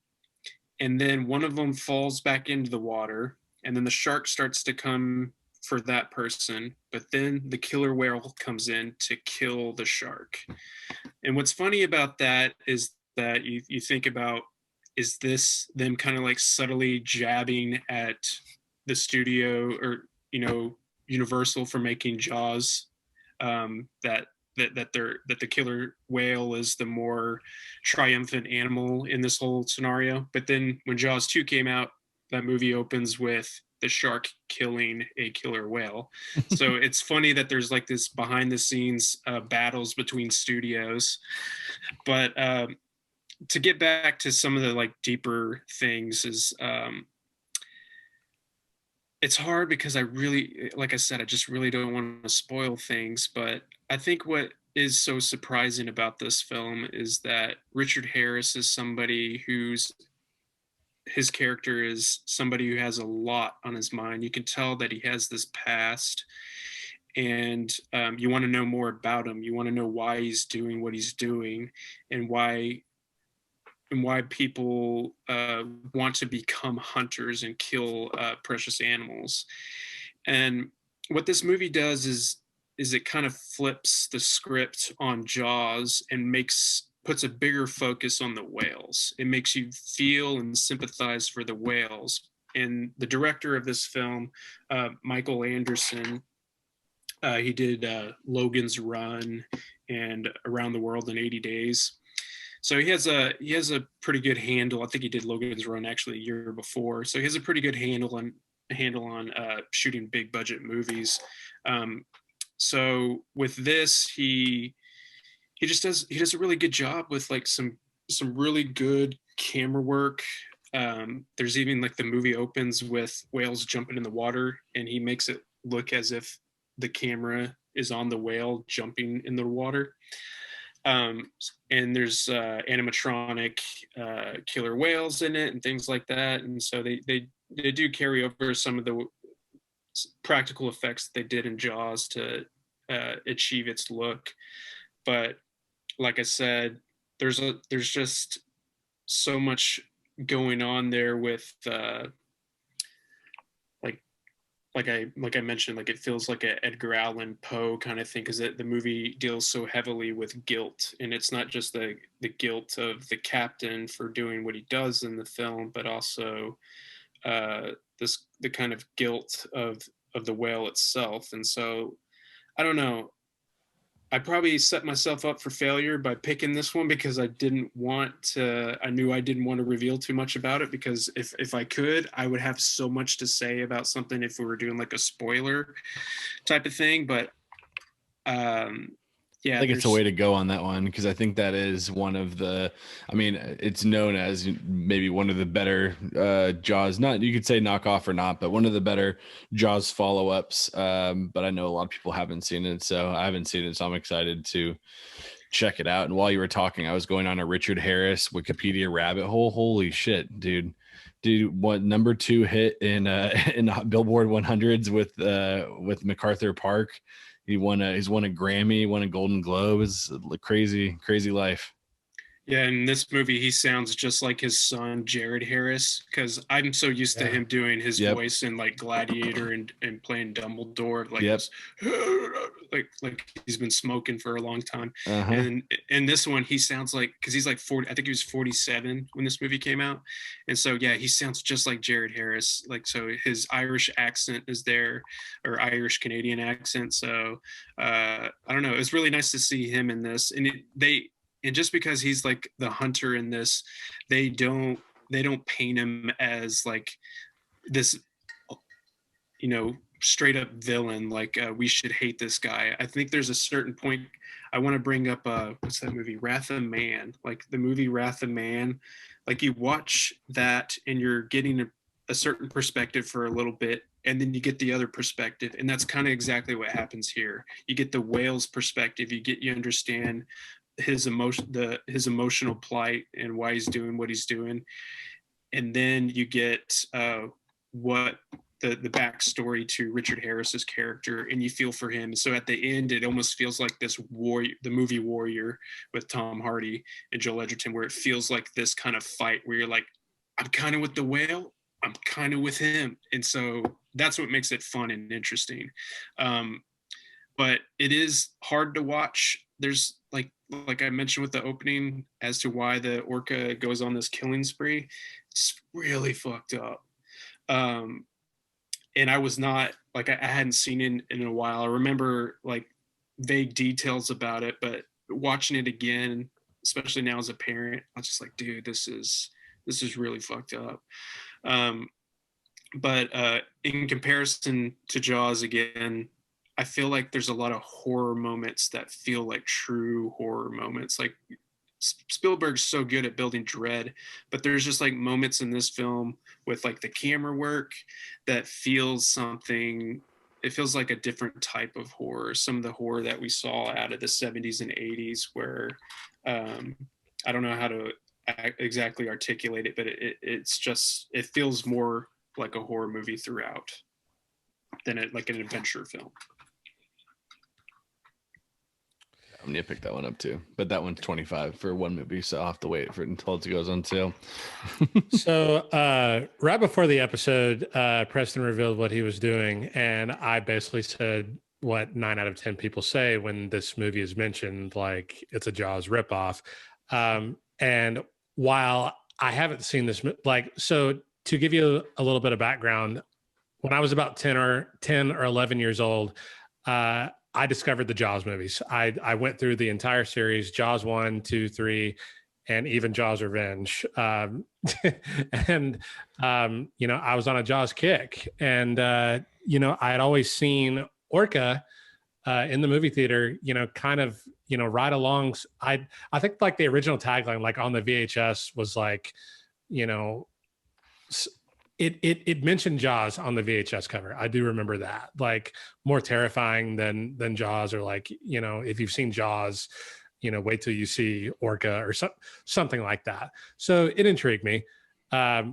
S3: and then one of them falls back into the water, and then the shark starts to come for that person, but then the killer whale comes in to kill the shark. And what's funny about that is that you think about, is this them kind of like subtly jabbing at the studio, or Universal for making Jaws, that the killer whale is the more triumphant animal in this whole scenario. But then when Jaws 2 came out, that movie opens with the shark killing a killer whale. So it's funny that there's like this behind the scenes battles between studios. But to get back to some of the like deeper things is, it's hard because I really, like I said, I just really don't want to spoil things. But I think what is so surprising about this film is that Richard Harris is somebody his character is somebody who has a lot on his mind. You can tell that he has this past, and you want to know more about him. You want to know why he's doing what he's doing, and why people want to become hunters and kill precious animals. And what this movie does is it kind of flips the script on Jaws and puts a bigger focus on the whales. It makes you feel and sympathize for the whales. And the director of this film, Michael Anderson, he did Logan's Run and Around the World in 80 Days. So he has a pretty good handle. I think he did Logan's Run actually a year before. So he has a pretty good handle on shooting big budget movies. So with this, he does a really good job with like some really good camera work. There's even like the movie opens with whales jumping in the water, and he makes it look as if the camera is on the whale jumping in the water. And there's animatronic killer whales in it and things like that. And so they do carry over some of the practical effects they did in Jaws to achieve its look. But like I said, there's just so much going on there with like I mentioned, like it feels like a Edgar Allan Poe kind of thing, because the movie deals so heavily with guilt, and it's not just the guilt of the captain for doing what he does in the film, but also the kind of guilt of the whale itself. And so I don't know, I probably set myself up for failure by picking this one, because I knew I didn't want to reveal too much about it, because if I could, I would have so much to say about something if we were doing like a spoiler type of thing. But yeah,
S1: I think it's a way to go on that one, because I think that is one of the, I mean, it's known as maybe one of the better Jaws, not, you could say knockoff or not, but one of the better Jaws follow-ups. But I know a lot of people haven't seen it, so I haven't seen it, so I'm excited to check it out. And while you were talking, I was going on a Richard Harris Wikipedia rabbit hole. Holy shit, dude, what number 2 hit in Billboard 100s with MacArthur Park. He's won a Grammy, won a Golden Globe. It's a crazy life.
S3: Yeah, in this movie, he sounds just like his son, Jared Harris, because I'm so used to him doing his voice in like Gladiator and playing Dumbledore, like this, like he's been smoking for a long time. And in this one, he sounds like, because he's like 40, I think he was 47 when this movie came out. And so, yeah, he sounds just like Jared Harris. Like, so his Irish accent is there, or Irish Canadian accent. So I don't know. It's really nice to see him in this. And and just because he's like the hunter in this, they don't paint him as like this, straight up villain. Like we should hate this guy. I think there's a certain point. I want to bring up what's that movie, Wrath of Man? Like the movie Wrath of Man. Like you watch that and you're getting a certain perspective for a little bit, and then you get the other perspective, and that's kind of exactly what happens here. You get the whale's perspective. You understand his emotional plight and why he's doing what he's doing, and then you get what the backstory to Richard Harris's character, and you feel for him. So at the end, it almost feels like this warrior, the movie Warrior with Tom Hardy and Joel Edgerton, where it feels like this kind of fight where you're like, I'm kind of with the whale, I'm kind of with him, and so that's what makes it fun and interesting. But it is hard to watch. There's like I mentioned with the opening as to why the orca goes on this killing spree. It's really fucked up. And and I was not like, I hadn't seen it in a while. I remember like vague details about it, but watching it again, especially now as a parent, I was just like, dude, this is really fucked up. But in comparison to Jaws, again, I feel like there's a lot of horror moments that feel like true horror moments. Like Spielberg's so good at building dread, but there's just like moments in this film with like the camera work that feels something. It feels like a different type of horror. Some of the horror that we saw out of the 70s and 80s, where I don't know how to exactly articulate it, but it's just, it feels more like a horror movie throughout than like an adventure film.
S1: I'm gonna pick that one up too, but that one's 25 for one movie, so I'll have to wait for it until it goes on sale.
S2: So right before the episode, Preston revealed what he was doing, and I basically said what 9 out of 10 people say when this movie is mentioned, like it's a Jaws ripoff. And while I haven't seen this, like, so to give you a little bit of background, when I was about 10 or 11 years old, I discovered the Jaws movies. I went through the entire series, Jaws 1, 2, 3, and even Jaws Revenge. And, you know, I was on a Jaws kick. And, you know, I had always seen Orca in the movie theater, you know, kind of, you know, right along. I think like the original tagline, like on the VHS was like, you know, it mentioned Jaws on the VHS cover. I do remember that, like more terrifying than Jaws, or like, you know, if you've seen Jaws, you know, wait till you see Orca or something like that. So it intrigued me. I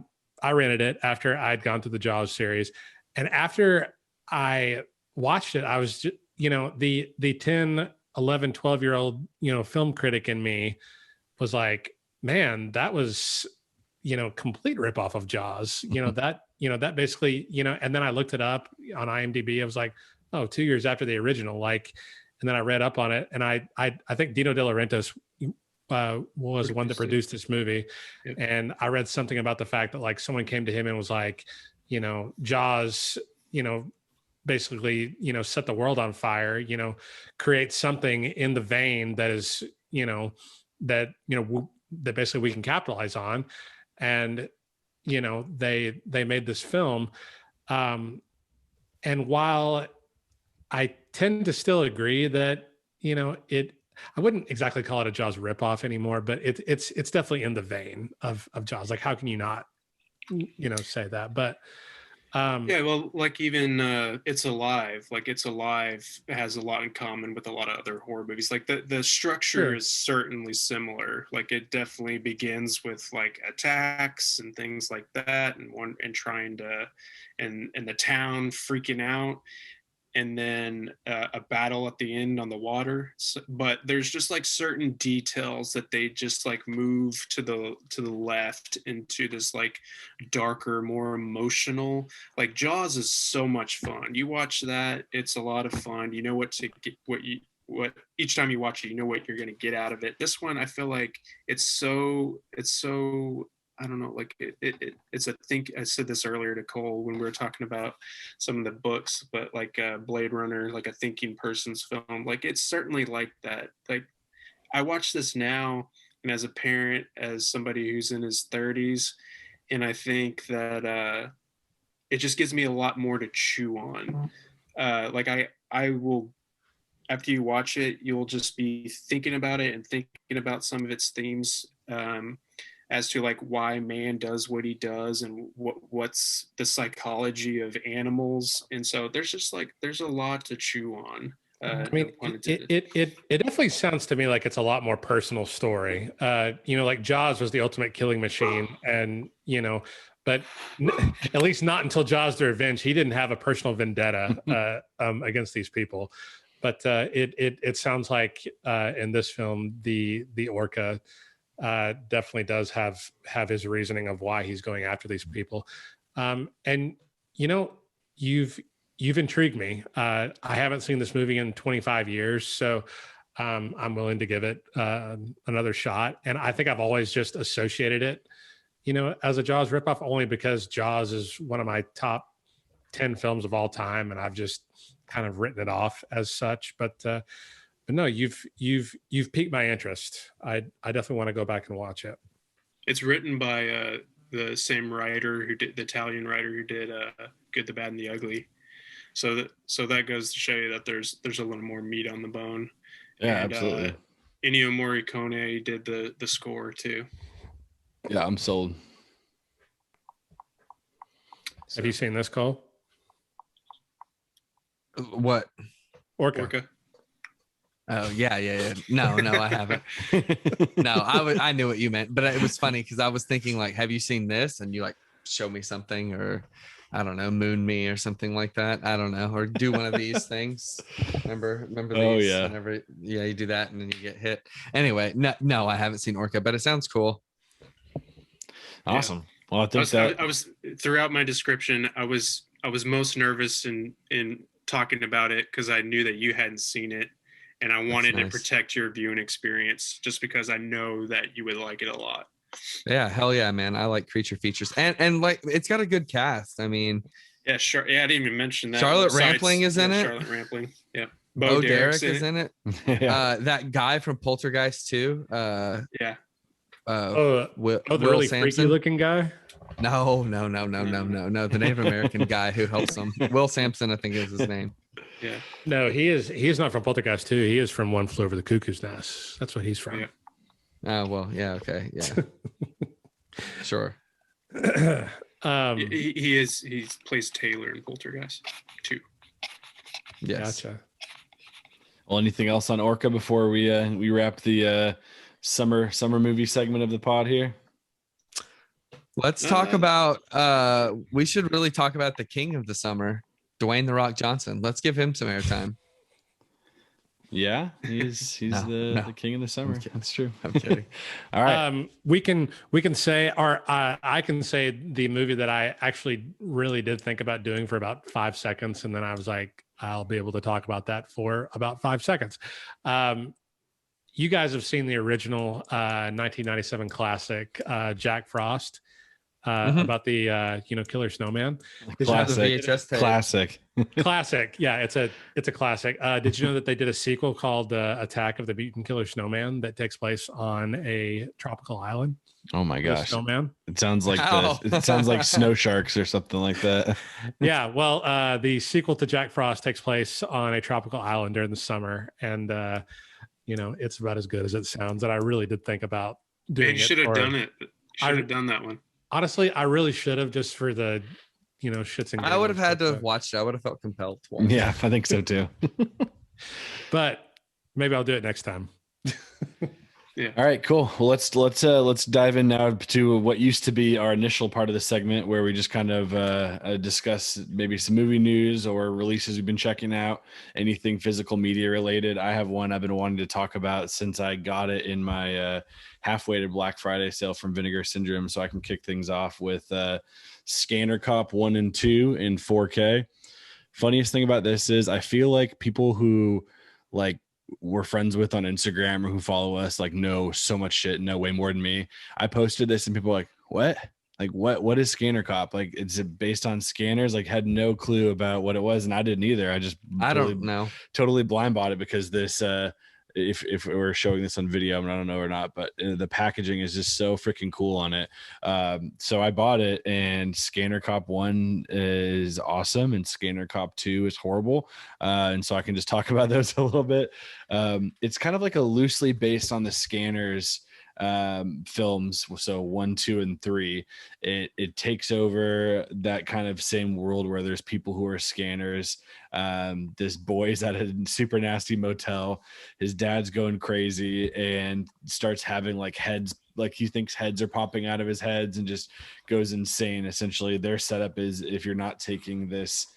S2: rented it after I'd gone through the Jaws series. And after I watched it, I was, you know, the 10, 11, 12-year-old, you know, film critic in me was like, man, that was, you know, complete ripoff of Jaws, you know, that basically, you know, and then I looked it up on IMDb. I was like, oh, 2 years after the original, like, and then I read up on it, and I think Dino De Laurentiis was the one that produced this movie. Yep. And I read something about the fact that like someone came to him and was like, you know, Jaws, you know, basically, you know, set the world on fire, you know, create something in the vein that is, you know, that basically we can capitalize on. And, you know, they made this film. And while I tend to still agree that, you know, I wouldn't exactly call it a Jaws ripoff anymore, but it's definitely in the vein of Jaws. Like, how can you not, you know, say that? But
S3: yeah, well, like even It's Alive, like It's Alive has a lot in common with a lot of other horror movies. Like the structure is certainly similar. Like it definitely begins with like attacks and things like that, and trying to, and the town freaking out, and then a battle at the end on the water. So, but there's just like certain details that they just like move to the left into this like darker, more emotional. Like Jaws is so much fun. You watch that, it's a lot of fun. You know what to get, what each time you watch it, you know what you're going to get out of it. This one, I feel like it's so I don't know, like it's I think I said this earlier to Cole when we were talking about some of the books, but like Blade Runner, like a thinking person's film, like it's certainly like that. Like I watch this now, and as a parent, as somebody who's in his 30s, and I think that it just gives me a lot more to chew on. Like I will, after you watch it, you'll just be thinking about it and thinking about some of its themes. As to like why man does what he does, and what's the psychology of animals. And so there's just like, there's a lot to chew on.
S2: I mean, it definitely sounds to me like it's a lot more personal story. You know, like Jaws was the ultimate killing machine, and, you know, but at least not until Jaws: The Revenge, he didn't have a personal vendetta against these people. But it sounds like in this film, the Orca definitely does have his reasoning of why he's going after these people. And, you know, you've intrigued me. I haven't seen this movie in 25 years, so I'm willing to give it another shot. And I think I've always just associated it, you know, as a Jaws ripoff, only because Jaws is one of my top 10 films of all time, and I've just kind of written it off as such. But no, you've piqued my interest. I definitely want to go back and watch it.
S3: It's written by the same writer who did the Italian writer who did Good, the Bad, and the Ugly. So that goes to show you that there's a little more meat on the bone.
S1: Yeah,
S3: and,
S1: absolutely.
S3: Ennio Morricone did the score too.
S1: Yeah, I'm sold.
S2: Have you seen this, Cole?
S4: What?
S2: Orca.
S4: Oh yeah. No, I haven't. No, I knew what you meant, but it was funny because I was thinking like, have you seen this? And you like show me something, or I don't know, moon me or something like that. I don't know, or do one of these things. Remember these?
S1: Oh yeah.
S4: Whenever, yeah, you do that and then you get hit. Anyway, no, I haven't seen Orca, but it sounds cool.
S1: Awesome.
S3: Yeah.
S1: Well, I
S3: was throughout my description, I was most nervous in talking about it because I knew that you hadn't seen it, and I wanted to protect your viewing experience just because I know that you would like it a lot.
S4: Yeah, hell yeah, man. I like creature features, and like it's got a good cast. I mean,
S3: yeah, sure. Yeah, I didn't even mention that.
S4: Charlotte Rampling is in it.
S3: Charlotte Rampling. Yeah.
S4: Bo Derek is in it.
S1: yeah.
S4: That guy from Poltergeist too.
S3: Yeah.
S2: The
S4: Will
S2: really
S4: Sampson.
S2: freaky looking guy.
S4: No. The Native American guy who helps him. Will Sampson, I think is his name.
S3: Yeah.
S2: No, he is not from Poltergeist 2. He is from One Flew Over the Cuckoo's Nest. That's what he's from.
S3: Yeah.
S4: Oh well, yeah, okay, yeah. Sure.
S3: He plays Taylor in Poltergeist 2.
S4: Yes.
S2: Gotcha.
S1: Well, anything else on Orca before we wrap the summer movie segment of the pod here?
S4: Let's talk about we should really talk about the king of the summer, Dwayne "The Rock" Johnson. Let's give him some airtime.
S1: Yeah, he's the king of the summer. That's true.
S4: I'm kidding.
S1: All right.
S2: We can say, or I can say the movie that I actually really did think about doing for about 5 seconds, and then I was like, I'll be able to talk about that for about 5 seconds. You guys have seen the original 1997 classic Jack Frost about the killer snowman.
S4: Did you have the VHS tape?
S1: Classic.
S2: Yeah, it's a classic. Did you know that they did a sequel called Attack of the Mutant Killer Snowman that takes place on a tropical island?
S1: Oh my gosh.
S2: Snowman.
S1: It sounds like Snow Sharks or something like that.
S2: Yeah, well, the sequel to Jack Frost takes place on a tropical island during the summer, and it's about as good as it sounds. And I really did think about doing it.
S3: You should have done it. Should have done that one.
S2: Honestly, I really should have, just for the shits and giggles.
S4: I would have had to have watched it. I would have felt compelled to watch
S1: Yeah, I think so too.
S2: But maybe I'll do it next time.
S3: Yeah.
S1: All right, cool. Well, let's dive in now to what used to be our initial part of the segment, where we just kind of discuss maybe some movie news or releases we've been checking out, anything physical media related. I have one I've been wanting to talk about since I got it in my halfway to Black Friday sale from Vinegar Syndrome, so I can kick things off with Scanner Cop 1 and 2 in 4K. Funniest thing about this is I feel like people who like we're friends with on Instagram or who follow us like know so much shit, know way more than me. I posted this and people were like, what? Like what is Scanner Cop? Like, it's based on scanners? Like, had no clue about what it was, and I didn't either. I don't know. Totally blind bought it because this if we're showing this on video, I don't know or not, but the packaging is just so freaking cool on it. So I bought it, and Scanner Cop 1 is awesome and Scanner Cop 2 is horrible. And so I can just talk about those a little bit. It's kind of like a loosely based on the Scanners films, so 1, 2, and 3. It takes over that kind of same world where there's people who are scanners. This boy's at a super nasty motel, his dad's going crazy and starts having like heads, like he thinks heads are popping out of his heads, and just goes insane. Essentially their setup is, if you're not taking this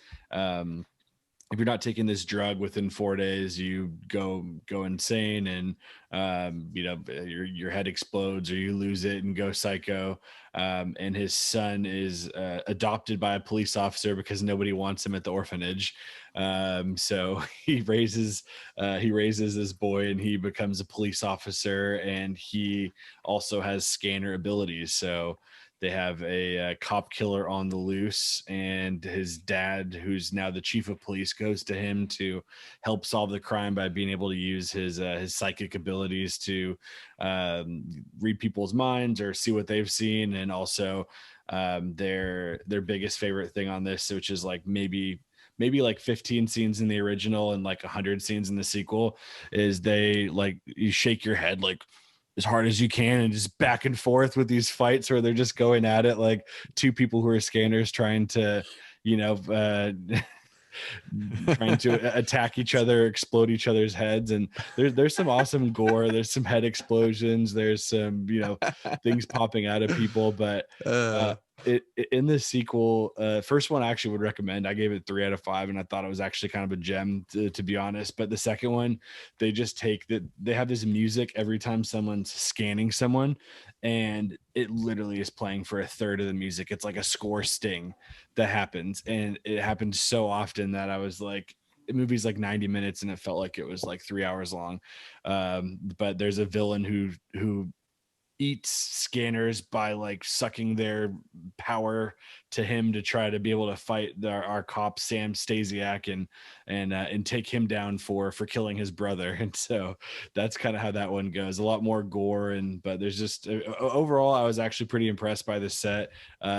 S1: drug within 4 days, you go insane, and your head explodes or you lose it and go psycho. And his son is adopted by a police officer because nobody wants him at the orphanage. So he raises this boy, and he becomes a police officer, and he also has scanner abilities. So They have a cop killer on the loose, and his dad, who's now the chief of police, goes to him to help solve the crime by being able to use his psychic abilities to read people's minds or see what they've seen. And also their biggest favorite thing on this, which is like maybe like 15 scenes in the original and like 100 scenes in the sequel, is they like, you shake your head like as hard as you can and just back and forth with these fights where they're just going at it like two people who are scanners trying to, trying to attack each other, explode each other's heads. And there's some awesome gore. There's some head explosions. There's some, things popping out of people. But in the sequel, first one I actually would recommend. I gave it 3 out of 5, and I thought it was actually kind of a gem, to be honest. But the second one, they just take that. They have this music every time someone's scanning someone, and it literally is playing for a third of the music. It's like a score sting that happens, and it happens so often that I was like, the movie's like 90 minutes and it felt like it was like 3 hours long. But there's a villain who eats scanners by like sucking their power to him to try to be able to fight our cop Sam Stasiak and take him down for killing his brother. And so that's kind of how that one goes. A lot more gore, but there's just overall I was actually pretty impressed by the set.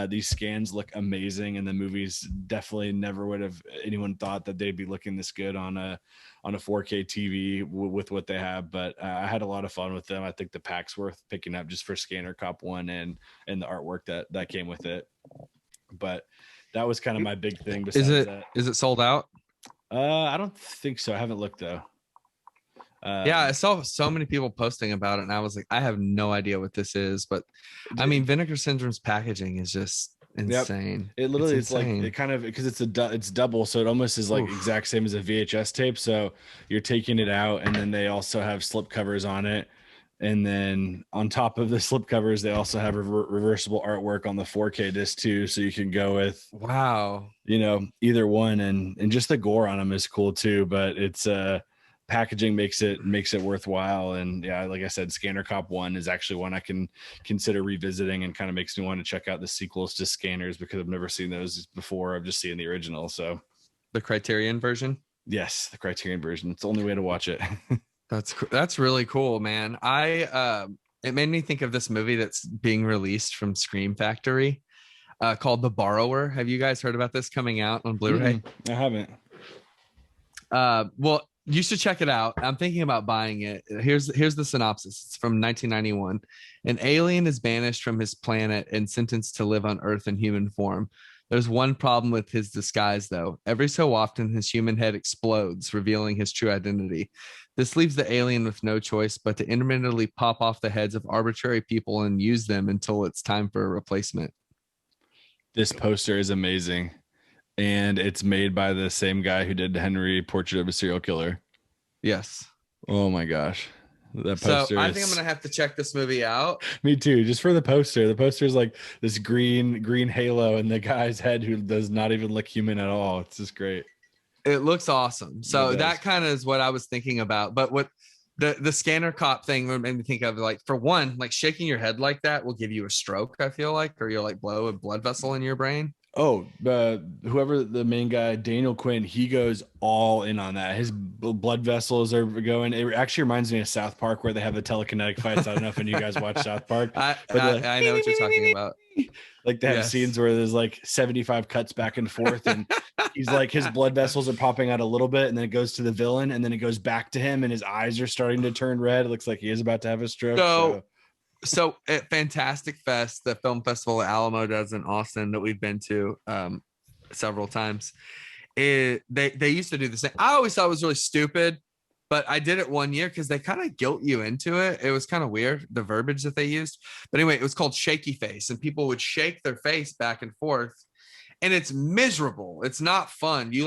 S1: These scans look amazing, and the movies definitely never would have anyone thought that they'd be looking this good on a 4K TV with what they have. But I had a lot of fun with them. I think the pack's worth picking up just for Scanner Cop 1 and the artwork that came with it. But that was kind of my big thing.
S4: Is it sold out?
S1: I don't think so. I haven't looked though.
S4: Yeah, I saw so many people posting about it, and I was like, I have no idea what this is. But I mean, Vinegar Syndrome's packaging is just insane.
S1: It literally it's like it kind of, because it's double, so it almost is like exact same as a VHS tape. So you're taking it out, and then they also have slip covers on it. And then on top of the slip covers, they also have reversible artwork on the 4K disc too. So you can go with, either one, and just the gore on them is cool too. But it's packaging makes it worthwhile. And yeah, like I said, Scanner Cop 1 is actually one I can consider revisiting, and kind of makes me want to check out the sequels to Scanners, because I've never seen those before. I've just seen the original. So
S4: the Criterion version?
S1: Yes, the Criterion version. It's the only way to watch it.
S4: That's really cool, man. It made me think of this movie that's being released from Scream Factory, called The Borrower. Have you guys heard about this coming out on Blu-ray?
S1: I haven't.
S4: Well, you should check it out. I'm thinking about buying it. Here's the synopsis. It's from 1991. An alien is banished from his planet and sentenced to live on Earth in human form. There's one problem with his disguise, though. Every so often, his human head explodes, revealing his true identity. This leaves the alien with no choice but to intermittently pop off the heads of arbitrary people and use them until it's time for a replacement.
S1: This poster is amazing, and it's made by the same guy who did Henry, Portrait of a Serial Killer.
S4: Yes.
S1: Oh my gosh. That poster.
S4: So I think I'm gonna have to check this movie out.
S1: Me too, just for the poster. The poster is like this green halo, and the guy's head who does not even look human at all. It's just great.
S4: It looks awesome. So that kind of is what I was thinking about. But what the Scanner Cop thing made me think of, like, for one, like shaking your head like that will give you a stroke, I feel like, or you'll like blow a blood vessel in your brain.
S1: Oh, whoever the main guy, Daniel Quinn, he goes all in on that. His blood vessels are going. It actually reminds me of South Park, where they have the telekinetic fights. I don't know if any of you guys watch South Park.
S4: I know what you're talking about.
S1: Like, they have scenes where there's like 75 cuts back and forth, and he's like, his blood vessels are popping out a little bit, and then it goes to the villain, and then it goes back to him, and his eyes are starting to turn red. It looks like he is about to have a stroke.
S4: So at Fantastic Fest, the film festival at Alamo does in Austin that we've been to several times, they used to do the same. I always thought it was really stupid, but I did it one year because they kind of guilt you into it. It was kind of weird, the verbiage that they used. But anyway, it was called Shaky Face, and people would shake their face back and forth, and it's miserable. It's not fun. You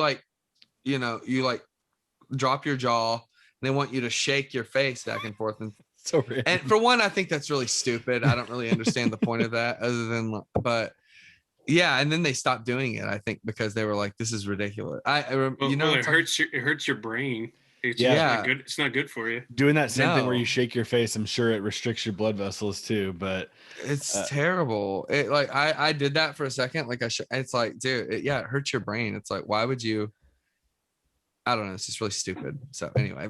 S4: drop your jaw, and they want you to shake your face back and forth. And for one, I think that's really stupid. I don't really understand the point of that, but yeah. And then they stopped doing it, I think, because they were like, this is ridiculous.
S3: It hurts your brain. It's not good. It's not good for you.
S1: Doing that same thing where you shake your face, I'm sure it restricts your blood vessels too, but
S4: it's terrible. It like I did that for a second. Like it's like, dude, it hurts your brain. It's like, why would you? I don't know. It's just really stupid. So anyway,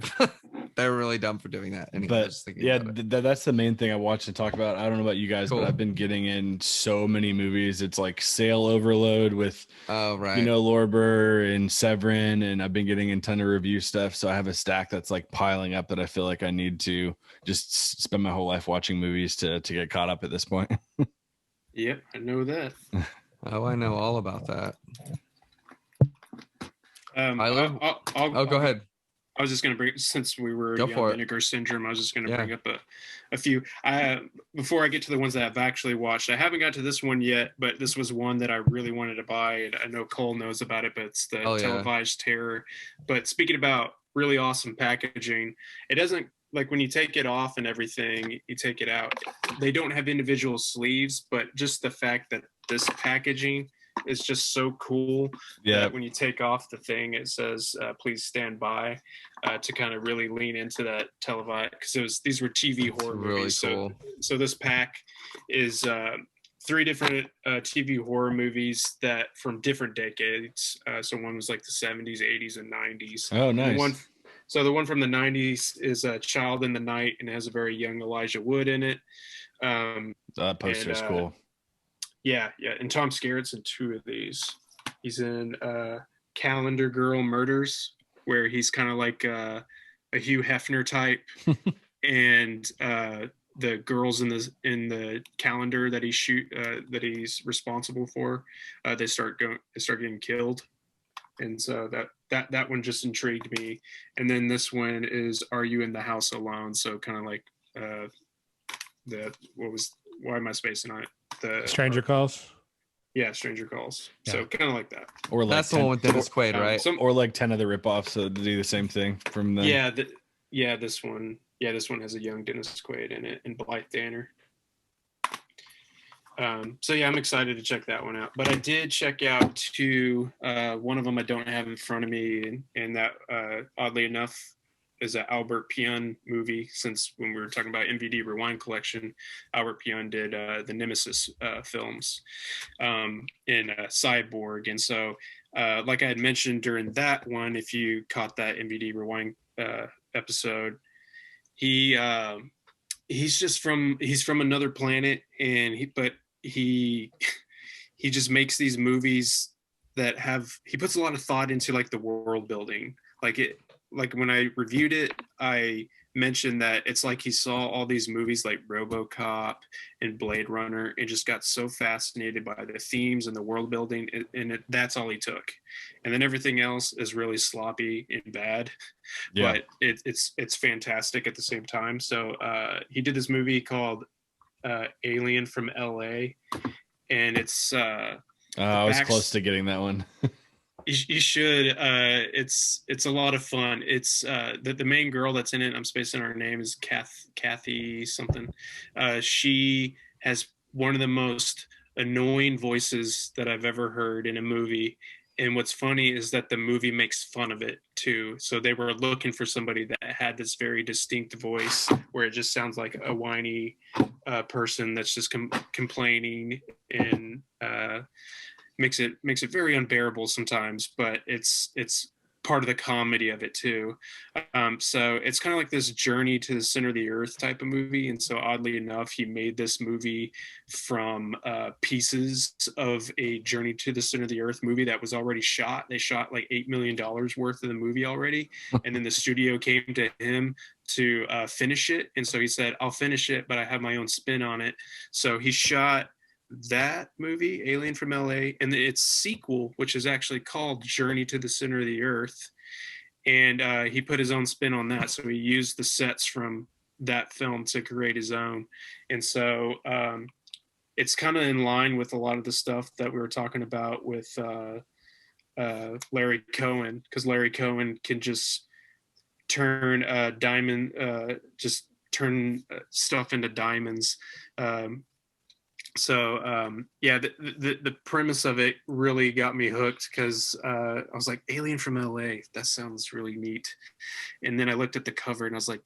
S4: they're really dumb for doing that. Anyway,
S1: but that's the main thing I watched and talk about. I don't know about you guys, but I've been getting in so many movies. It's like sale overload with, Laura Burr and Severin, and I've been getting in a ton of review stuff. So I have a stack that's like piling up that I feel like I need to just spend my whole life watching movies to get caught up at this point.
S3: Yep, I know that.
S4: Oh, I know all about that.
S3: I'll
S4: go ahead.
S3: I was just going to bring, since we were on Vinegar Syndrome, I was just going to bring up a few. Before I get to the ones that I've actually watched, I haven't got to this one yet, but this was one that I really wanted to buy, and I know Cole knows about it, but it's the Televised Terror. But speaking about really awesome packaging, it doesn't, like when you take it off and everything, you take it out, they don't have individual sleeves, but just the fact that this packaging is just so cool that when you take off the thing, it says please stand by, to kind of really lean into that televised, because these were TV horror movies. Really cool. So this pack is 3 different TV horror movies that from different decades. So one was like the 70s, 80s, and 90s.
S1: Oh, nice.
S3: The one from the 90s is A Child in the Night, and it has a very young Elijah Wood in it.
S1: That poster is cool.
S3: Yeah, and Tom Skerritt's in 2 of these. He's in Calendar Girl Murders, where he's kind of like a Hugh Hefner type, and the girls in the calendar that that he's responsible for, they start getting killed, and so that one just intrigued me. And then this one is Are You in the House Alone? So kind of like why am I spacing on it? The
S2: Stranger Calls.
S3: Yeah, Stranger Calls. Yeah. So kind of like that.
S1: Or like
S4: that's the one with Dennis Quaid, right?
S1: Or like 10 of the ripoffs to do the same thing from them.
S3: This one. Yeah, this one has a young Dennis Quaid in it and Blythe Danner. So I'm excited to check that one out. But I did check out 2. One of them I don't have in front of me, and that oddly enough is an Albert Pyun movie. Since when we were talking about MVD Rewind Collection, Albert Pyun did the Nemesis films in Cyborg. And so like I had mentioned during that one, if you caught that MVD Rewind episode, he's from another planet, and he just makes these movies that he puts a lot of thought into like the world building. Like when I reviewed it, I mentioned that it's like he saw all these movies like RoboCop and Blade Runner and just got so fascinated by the themes and the world building, and that's all he took. And then everything else is really sloppy and bad, but it's fantastic at the same time. So he did this movie called Alien from LA, and it's
S1: I was close to getting that one.
S3: You should. It's a lot of fun. It's the main girl that's in it, I'm spacing her name, is Kathy something. She has one of the most annoying voices that I've ever heard in a movie. And what's funny is that the movie makes fun of it too. So they were looking for somebody that had this very distinct voice where it just sounds like a whiny person that's just complaining, and makes it very unbearable sometimes, but it's part of the comedy of it too. So it's kind of like this journey to the center of the earth type of movie. And so oddly enough, he made this movie from pieces of a journey to the center of the earth movie that was already shot. They shot like $8 million worth of the movie already. And then the studio came to him to finish it. And so he said, I'll finish it, but I have my own spin on it. So he shot that movie, Alien from LA, and its sequel, which is actually called Journey to the Center of the Earth. And he put his own spin on that. So he used the sets from that film to create his own. And so it's kind of in line with a lot of the stuff that we were talking about with Larry Cohen, because Larry Cohen can just turn turn stuff into diamonds. Yeah, the premise of it really got me hooked because I was like, Alien from LA, that sounds really neat. And then I looked at the cover and I was like,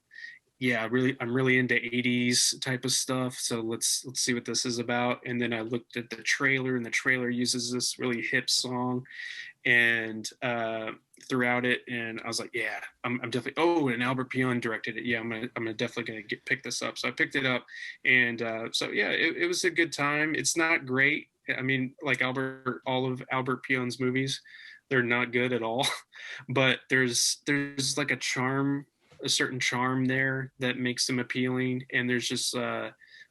S3: yeah, I'm really into 80s type of stuff. So let's see what this is about. And then I looked at the trailer, and the trailer uses this really hip song and throughout it, and I was like, yeah, I'm definitely. Oh, and Albert Pion directed it. Yeah, I'm definitely gonna pick this up. So I picked it up, and so yeah, it was a good time. It's not great. I mean, like all of Albert Pion's movies, they're not good at all. But there's like a certain charm there that makes them appealing, and there's just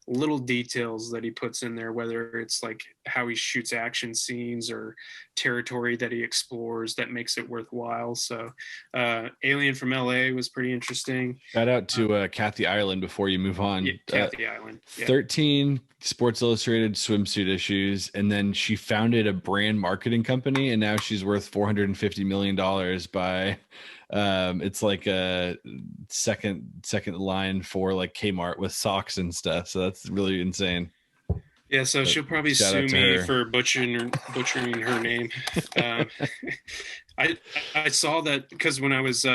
S3: little details that he puts in there, whether it's like how he shoots action scenes or territory that he explores, that makes it worthwhile. So Alien from LA was pretty interesting.
S1: Shout out to Kathy Ireland before you move on.
S3: Yeah, Kathy Ireland. Yeah.
S1: 13 Sports Illustrated swimsuit issues, and then she founded a brand marketing company, and now she's worth $450 million by it's like a second line for like Kmart with socks and stuff. So that's really insane.
S3: Yeah, so she'll probably sue me for butchering her name. I saw that because when I was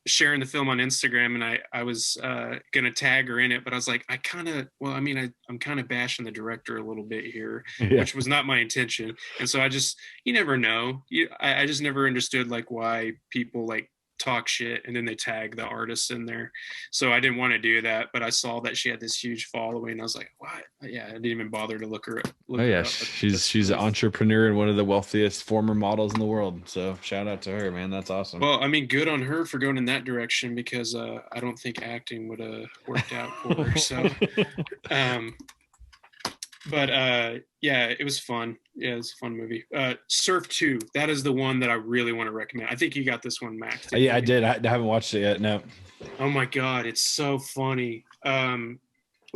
S3: sharing the film on Instagram, and I was gonna tag her in it, but I was like, I'm kind of bashing the director a little bit here, which was not my intention. And so you never know. I just never understood like why people like talk shit and then they tag the artists in there. So I didn't want to do that, but I saw that she had this huge following. I was like, what? Yeah, I didn't even bother to look her up.
S1: She's an entrepreneur and one of the wealthiest former models in the world. So shout out to her, man. That's awesome.
S3: Well, I mean, good on her for going in that direction, because I don't think acting would have worked out for her. So but yeah, it was fun. Yeah, it was a fun movie. Surf 2, that is the one that I really want to recommend. I think you got this one, Max.
S1: Yeah, I did. I haven't watched it yet. No.
S3: Oh my god, it's so funny.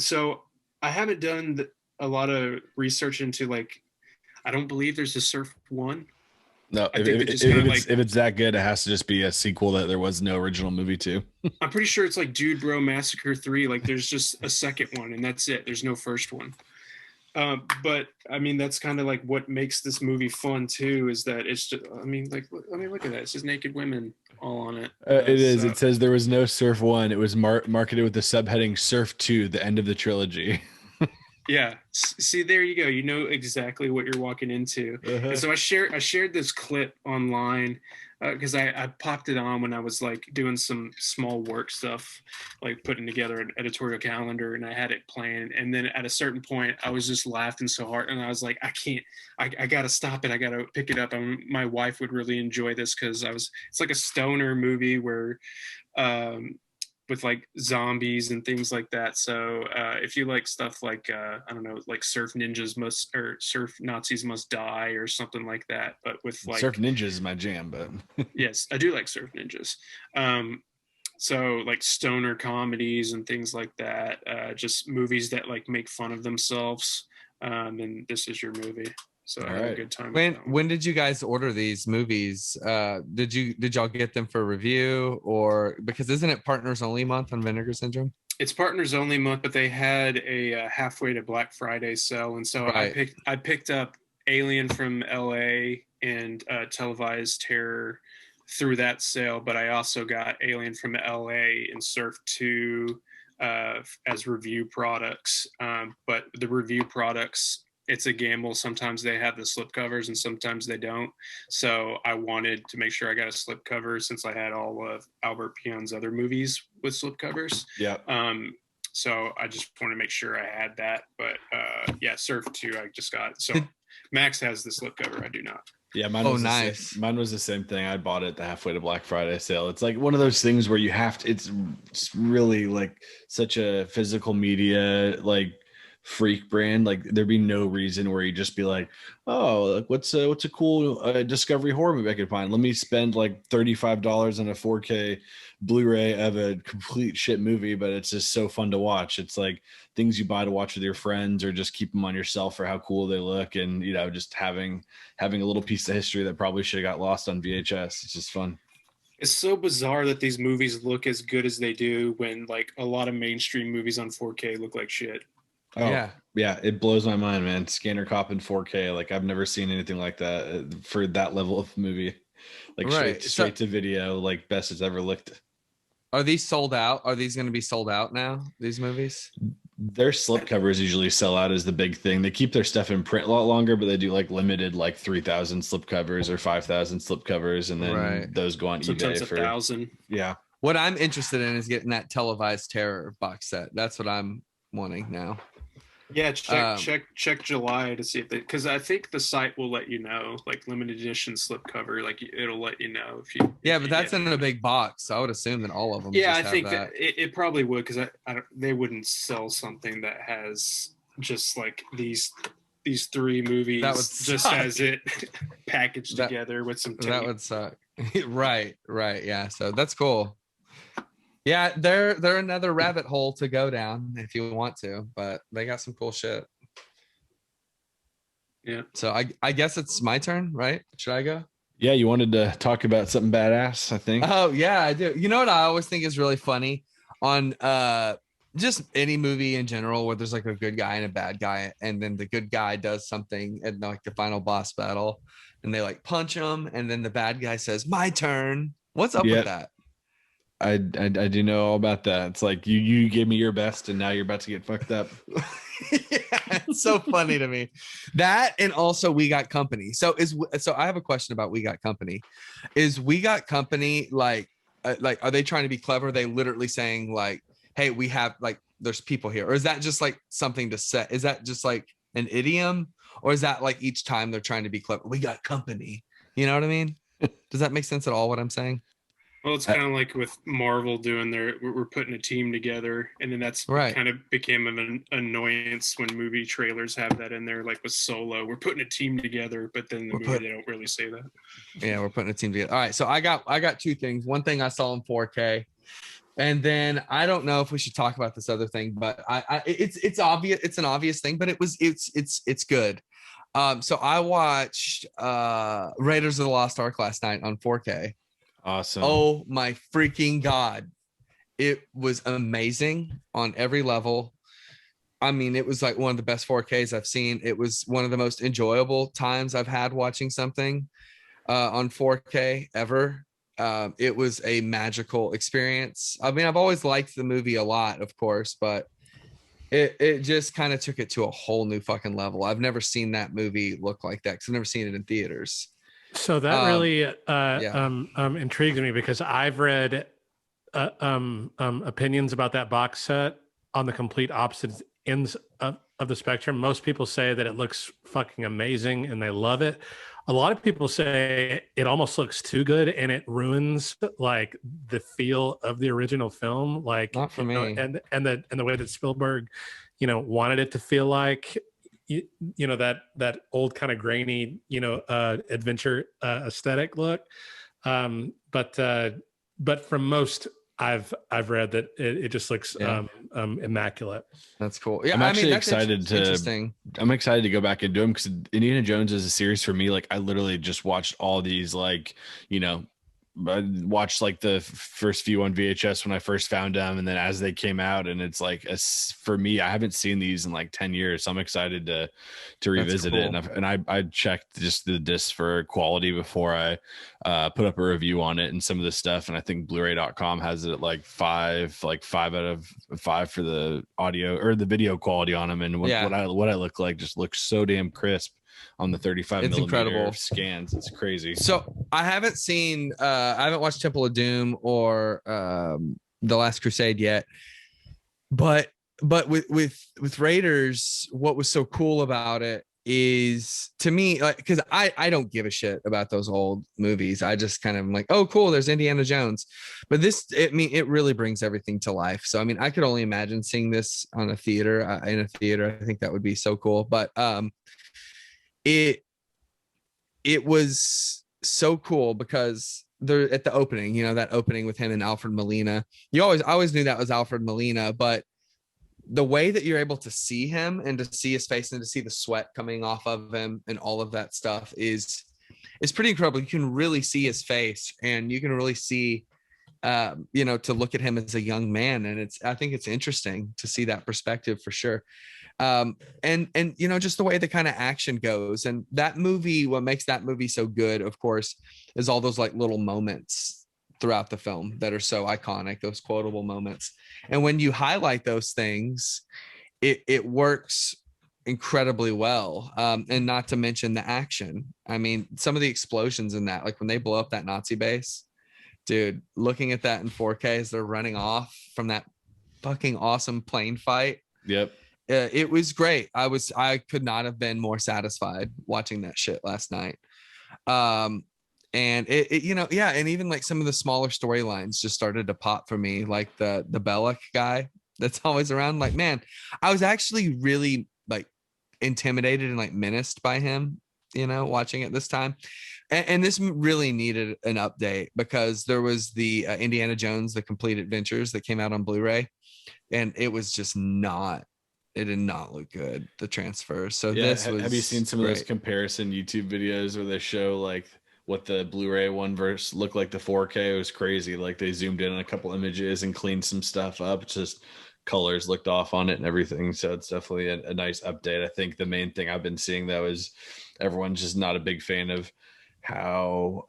S3: So I haven't done a lot of research into, like, I don't believe there's a Surf 1.
S1: No, if it's that good, it has to just be a sequel that there was no original movie to.
S3: I'm pretty sure it's like Dude Bro Massacre 3. Like, there's just a second one, and that's it. There's no first one. But I mean, that's kind of like what makes this movie fun too, is that it's just, I mean, look at that. It's just naked women all on it.
S1: It is. It says there was no Surf 1. It was marketed with the subheading Surf 2, the end of the trilogy.
S3: Yeah. See, there you go. You know exactly what you're walking into. Uh-huh. And so I shared this clip online because I popped it on when I was like doing some small work stuff, like putting together an editorial calendar, and I had it playing. And then at a certain point, I was just laughing so hard, and I was like, I got to stop it. I got to pick it up. My wife would really enjoy this because it's like a stoner movie where, with like zombies and things like that. So if you like stuff like I don't know, like surf Nazis must die or something like that, but with like
S1: Surf Ninjas is my jam. But
S3: yes, I do like Surf Ninjas. So like stoner comedies and things like that, just movies that like make fun of themselves, and this is your movie. So I had a good time.
S4: When did you guys order these movies? Did y'all get them for review, or because isn't it Partners Only month on Vinegar Syndrome?
S3: It's Partners Only month, but they had a halfway to Black Friday sale, and so right. I picked up Alien from LA and Televised Terror through that sale, but I also got Alien from LA and Surf 2 as review products. But the review products, it's a gamble. Sometimes they have the slipcovers and sometimes they don't. So I wanted to make sure I got a slipcover since I had all of Albert Pion's other movies with slipcovers.
S1: Yeah.
S3: So I just want to make sure I had that. But yeah, Surf 2 I just got. So Max has the slipcover. I do not.
S1: Yeah, mine was nice. Mine was the same thing. I bought it the halfway to Black Friday sale. It's like one of those things where you have to. It's really like such a physical media like freak brand. Like there'd be no reason where you just be like, oh, like what's a cool Discovery horror movie I could find? Let me spend like $35 on a 4K Blu-ray of a complete shit movie, but it's just so fun to watch. It's like things you buy to watch with your friends or just keep them on yourself for how cool they look, and you know, just having a little piece of history that probably should have got lost on VHS. It's just fun.
S3: It's so bizarre that these movies look as good as they do when like a lot of mainstream movies on 4K look like shit.
S1: Oh, yeah, it blows my mind, man. Scanner Cop in 4K. Like I've never seen anything like that for that level of movie. Like
S4: Right.
S1: straight to video, like best it's ever looked.
S4: Are these sold out? Are these going to be sold out now? These movies?
S1: Their slipcovers usually sell out as the big thing. They keep their stuff in print a lot longer, but they do like limited, like 3,000 slipcovers or 5,000 slipcovers, and then those go on
S3: Sometimes
S1: eBay for
S3: 1,000.
S1: Yeah.
S4: What I'm interested in is getting that televised terror box set. That's what I'm wanting now.
S3: Yeah, check July to see if they, because I think the site will let you know, like limited edition slipcover, like it'll let you know if you.
S4: Yeah, but that's in a big box, so I would assume that all of them.
S3: Yeah, I think that it probably would, because I don't, they wouldn't sell something that has just like these 3 movies just as it packaged together with some tape.
S4: That would suck. Right, yeah. So that's cool. Yeah, they're another rabbit hole to go down if you want to, but they got some cool shit.
S3: Yeah.
S4: So I guess it's my turn, right? Should I go?
S1: Yeah, you wanted to talk about something badass, I think.
S4: Oh yeah, I do. You know what I always think is really funny on just any movie in general where there's like a good guy and a bad guy, and then the good guy does something at like the final boss battle, and they like punch him, and then the bad guy says, "My turn." What's up with that?
S1: I do know all about that. It's like you gave me your best and now you're about to get fucked up.
S4: Yeah, it's so funny to me. That, and also We Got Company. So I have a question about We Got Company. Is We Got Company like are they trying to be clever? Are they literally saying like, hey, we have like there's people here, or is that just like something to say? Is that just like an idiom, or is that like each time they're trying to be clever? We got company. You know what I mean? Does that make sense at all? What I'm saying?
S3: Well, it's kind of like with Marvel doing we're putting a team together, and then that's kind of became an annoyance when movie trailers have that in there, like with Solo. We're putting a team together, but then the movie they don't really say that. Yeah,
S4: we're putting a team together. All right, so I got 2 things. One thing I saw in 4K, and then I don't know if we should talk about this other thing, but it's obvious. It's an obvious thing, but it's good. So I watched Raiders of the Lost Ark last night on 4K.
S1: Awesome.
S4: Oh my freaking God. It was amazing on every level. I mean, it was like one of the best 4Ks I've seen. It was one of the most enjoyable times I've had watching something on 4K ever. It was a magical experience. I mean, I've always liked the movie a lot, of course, but it just kind of took it to a whole new fucking level. I've never seen that movie look like that because I've never seen it in theaters.
S2: So that really intrigues me, because I've read opinions about that box set on the complete opposite ends of the spectrum. Most people say that it looks fucking amazing and they love it. A lot of people say it almost looks too good and it ruins like the feel of the original film. Like,
S4: not for me.
S2: And the way that Spielberg, wanted it to feel like. That old kind of grainy, adventure aesthetic look. But from most I've read that it just looks immaculate.
S4: That's cool. Yeah,
S1: I'm actually excited I'm excited to go back and do them, because Indiana Jones is a series for me. Like I literally just watched all these, like, I watched like the first few on VHS when I first found them, and then as they came out, and it's like for me, I haven't seen these in like 10 years, so I'm excited to revisit it. And I checked just the discs for quality before I put up a review on it and some of the stuff, and I think Blu-ray.com has it at like 5 out of 5 for the audio or the video quality on them, and what I look like just looks so damn crisp on the 35
S4: it's
S1: millimeter
S4: incredible
S1: scans. It's crazy.
S4: So I haven't watched Temple of Doom or The Last Crusade yet, but with Raiders, what was so cool about it is, to me, like, because I don't give a shit about those old movies. I just kind of am like, oh cool, there's Indiana Jones. But it really brings everything to life. So I mean, I could only imagine seeing this on a theater in a theater. I think that would be so cool. But it was so cool because they're at the opening, that opening with him and Alfred Molina. I always knew that was Alfred Molina, but the way that you're able to see him and to see his face and to see the sweat coming off of him and all of that stuff is pretty incredible. You can really see his face, and you can really see, to look at him as a young man. And I think it's interesting to see that perspective for sure. And you know, just the way the kind of action goes, and that movie, what makes that movie so good, of course, is all those like little moments throughout the film that are so iconic, those quotable moments. And when you highlight those things, it works incredibly well. And not to mention the action. I mean, some of the explosions in that, like when they blow up that Nazi base, dude, looking at that in 4K as they're running off from that fucking awesome plane fight.
S1: Yep.
S4: It was great. I could not have been more satisfied watching that shit last night. And it you know, yeah, and even like some of the smaller storylines just started to pop for me, like the Bellic guy that's always around. Like, man, I was actually really like intimidated and like menaced by him, you know, watching it this time. And this really needed an update, because there was the Indiana Jones, the Complete Adventures, that came out on Blu-ray, and it was just not, it did not look good, the transfer. So
S1: yeah,
S4: this was,
S1: have you seen some of those comparison YouTube videos where they show like what the Blu-ray one versus looked like the 4K? It was crazy. Like they zoomed in on a couple images and cleaned some stuff up. It's just colors looked off on it and everything. So it's definitely a nice update. I think the main thing I've been seeing though is everyone's just not a big fan of how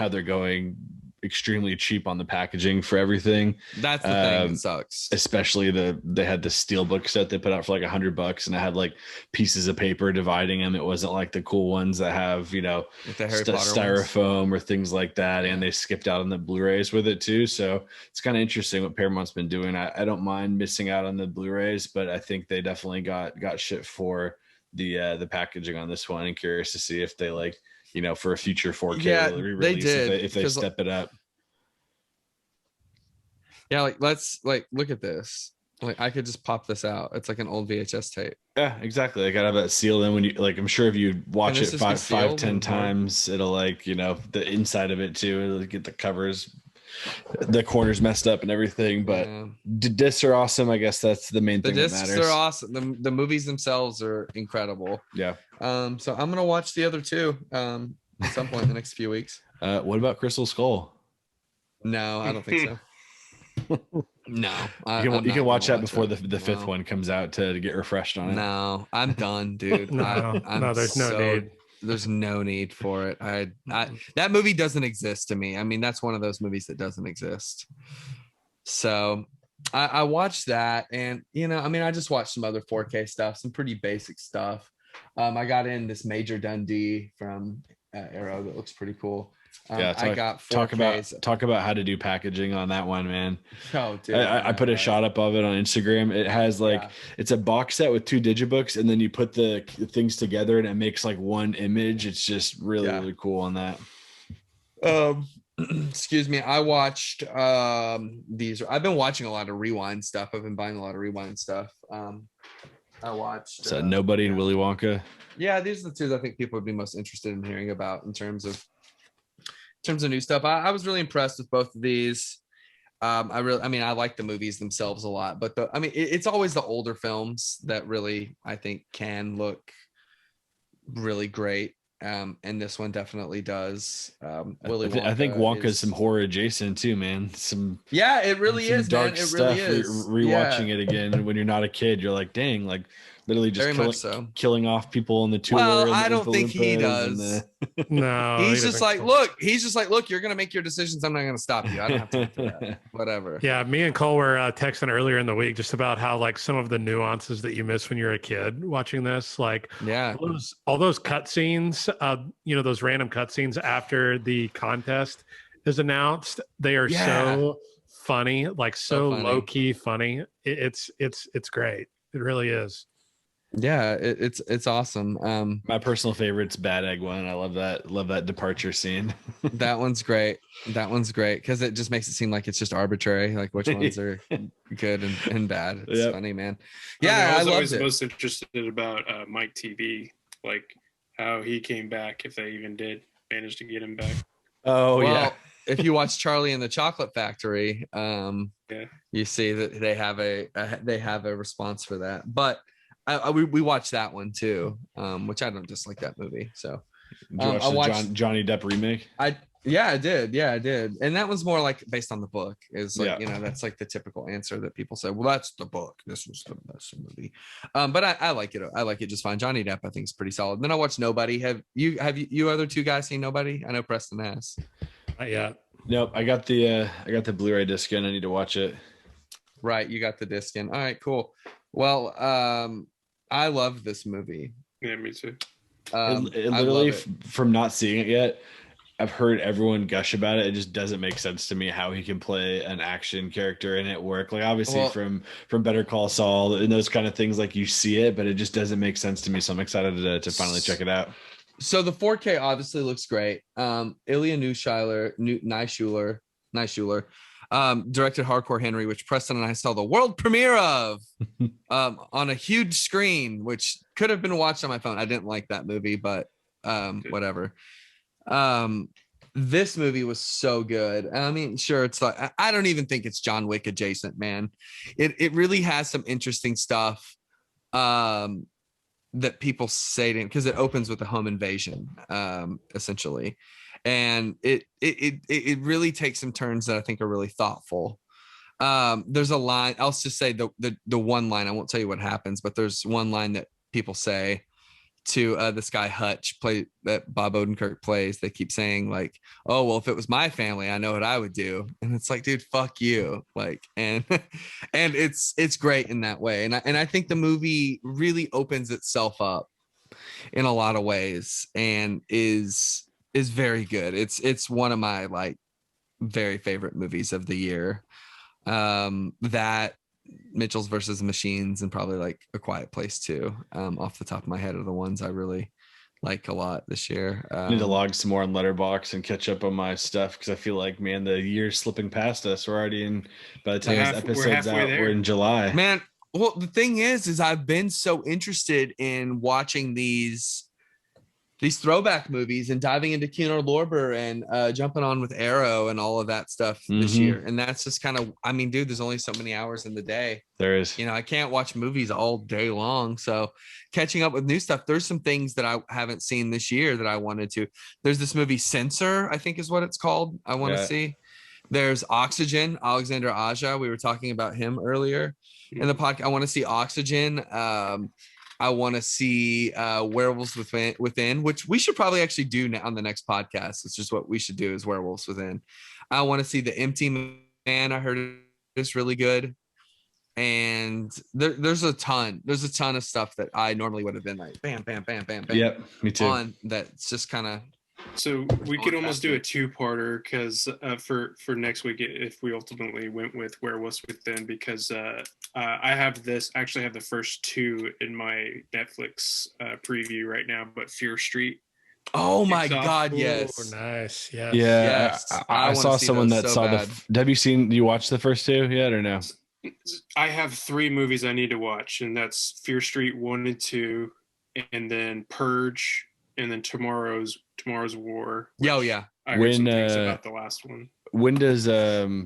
S1: they're going extremely cheap on the packaging for everything.
S4: That's the thing that sucks.
S1: Especially they had the steelbook set they put out for like $100, and it had like pieces of paper dividing them. It wasn't like the cool ones that have, you know,
S4: the Harry Potter
S1: styrofoam
S4: ones,
S1: or things like that. And they skipped out on the Blu-rays with it too. So it's kind of interesting what Paramount's been doing. I don't mind missing out on the Blu-rays, but I think they definitely got shit for the packaging on this one. And curious to see if they like, you know, for a future 4K
S4: re-release,
S1: they did if they step it up.
S4: Yeah, like let's like look at this. Like I could just pop this out. It's like an old VHS tape.
S1: Yeah, exactly. I gotta have that sealed in when you like. I'm sure if you watch it 5-10 times, it'll like, you know, the inside of it too. It'll get the covers, the corners messed up and everything. But the discs are awesome. I guess that's the main thing. The discs are
S4: awesome. The movies themselves are incredible.
S1: Yeah.
S4: So I'm gonna watch the other two at some point in the next few weeks.
S1: What about Crystal Skull?
S4: No, I don't think so. No,
S1: you can watch that before the fifth one comes out to get refreshed on it.
S4: No, I'm done, dude.
S2: No, there's no need.
S4: There's no need for it. That movie doesn't exist to me. I mean, that's one of those movies that doesn't exist. So I watched that, and you know, I mean, I just watched some other 4K stuff, some pretty basic stuff. I got in this Major Dundee from Arrow that looks pretty cool.
S1: Yeah,
S4: I got 4Ks.
S1: talk about how to do packaging on that one, man.
S4: Oh, dude,
S1: I put a shot up of it on Instagram. It has like it's a box set with 2 digibooks, and then you put the things together and it makes like one image. It's just really cool on that.
S4: Excuse me. I watched these. I've been watching a lot of Rewind stuff. I've been buying a lot of Rewind stuff. I watched
S1: Nobody and Willy Wonka.
S4: Yeah, these are the two I think people would be most interested in hearing about in terms of new stuff. I was really impressed with both of these. I like the movies themselves a lot, but it's always the older films that really, I think, can look really great. And this one definitely does.
S1: I think Wonka's some horror adjacent too, man.
S4: It really is, dark man. It really is.
S1: Rewatching it again when you're not a kid, you're like, dang, like literally just killing off people in the tour.
S4: Well, I don't think he does.
S2: No,
S4: he's just like, look, you're gonna make your decisions. I'm not gonna stop you. I don't have time for that. Whatever.
S2: Yeah, me and Cole were texting earlier in the week just about how like some of the nuances that you miss when you're a kid watching this, like all those cutscenes, those random cutscenes after the contest is announced. They are so funny, like so low key funny. It's great. It really is.
S4: Yeah, it's awesome.
S1: My personal favorite's Bad Egg one. I love that departure scene.
S4: That one's great because it just makes it seem like it's just arbitrary, like which ones are good and bad. It's funny, man. Yeah,
S3: I was always most interested about Mike TV, like how he came back, if they even did manage to get him back.
S1: Oh, well,
S4: if you watch Charlie and the Chocolate Factory, you see that they have a response for that, but we watched that one too, which I don't dislike that movie. So
S1: I watched Johnny Depp remake.
S4: Yeah, I did. Yeah, I did. And that was more like based on the book. Is like,
S1: Yeah.
S4: that's like the typical answer that people say. Well, that's the book. This was the best movie. But I like it. I like it just fine. Johnny Depp, I think, is pretty solid. Then I watched Nobody. Have you other two guys seen Nobody? I know Preston has.
S2: Yeah.
S1: Nope. I got the Blu-ray disc in. I need to watch it.
S4: Right, you got the disc in. All right, cool. Well, I love this movie.
S3: Yeah, me too.
S1: It literally, from not seeing it yet, I've heard everyone gush about it. It just doesn't make sense to me how he can play an action character and it work. Like obviously from Better Call Saul and those kind of things, like you see it, but it just doesn't make sense to me. So I'm excited to finally check it out.
S4: So the 4K obviously looks great. Ilya Neishuler directed Hardcore Henry, which Preston and I saw the world premiere of on a huge screen, which could have been watched on my phone. I didn't like that movie, but whatever. This movie was so good. I mean, sure, it's like I don't even think it's John Wick adjacent, man. It really has some interesting stuff that people say to him, because it opens with a home invasion, essentially. And it really takes some turns that I think are really thoughtful. There's a line, I'll just say the one line, I won't tell you what happens, but there's one line that people say to this guy Hutch that Bob Odenkirk plays. They keep saying like, oh, well, if it was my family, I know what I would do. And it's like, dude, fuck you. Like, and it's great in that way. And I think the movie really opens itself up in a lot of ways and is very good. It's one of my like very favorite movies of the year. That Mitchell's versus Machines and probably like A Quiet Place too. Off the top of my head are the ones I really like a lot this year.
S1: I need to log some more on Letterboxd and catch up on my stuff because I feel like, man, the year's slipping past us. We're already in, by the time this episode's out, we're in July.
S4: Man, well, the thing is I've been so interested in watching these throwback movies and diving into Keanu Lorber and jumping on with Arrow and all of that stuff this year. And that's just kind of, I mean, dude, there's only so many hours in the day.
S1: There is.
S4: I can't watch movies all day long. So catching up with new stuff, there's some things that I haven't seen this year that I wanted to. There's this movie Censor, I think is what it's called. I want to see. There's Oxygen, Alexander Aja. We were talking about him earlier in the podcast. I want to see Oxygen. I want to see Werewolves Within, which we should probably actually do on the next podcast. It's just what we should do is Werewolves Within. I want to see The Empty Man. I heard it's really good. And there's a ton of stuff that I normally would have been like, bam, bam, bam, bam, bam.
S1: Yep, me too.
S4: On that's just kind of.
S3: So we could almost do a two-parter because for next week, if we ultimately went with Werewolves Within, because I have the first two in my Netflix preview right now, but Fear Street.
S4: Oh my God! Yes.
S2: Oh, nice.
S1: Yeah.
S4: Yes.
S1: I saw someone that saw bad. Do you watch the first two yet or no?
S3: I have three movies I need to watch, and that's Fear Street 1 and 2, and then Purge, and then Tomorrow's War.
S4: Oh yeah.
S3: I heard some things about the last one.
S1: When does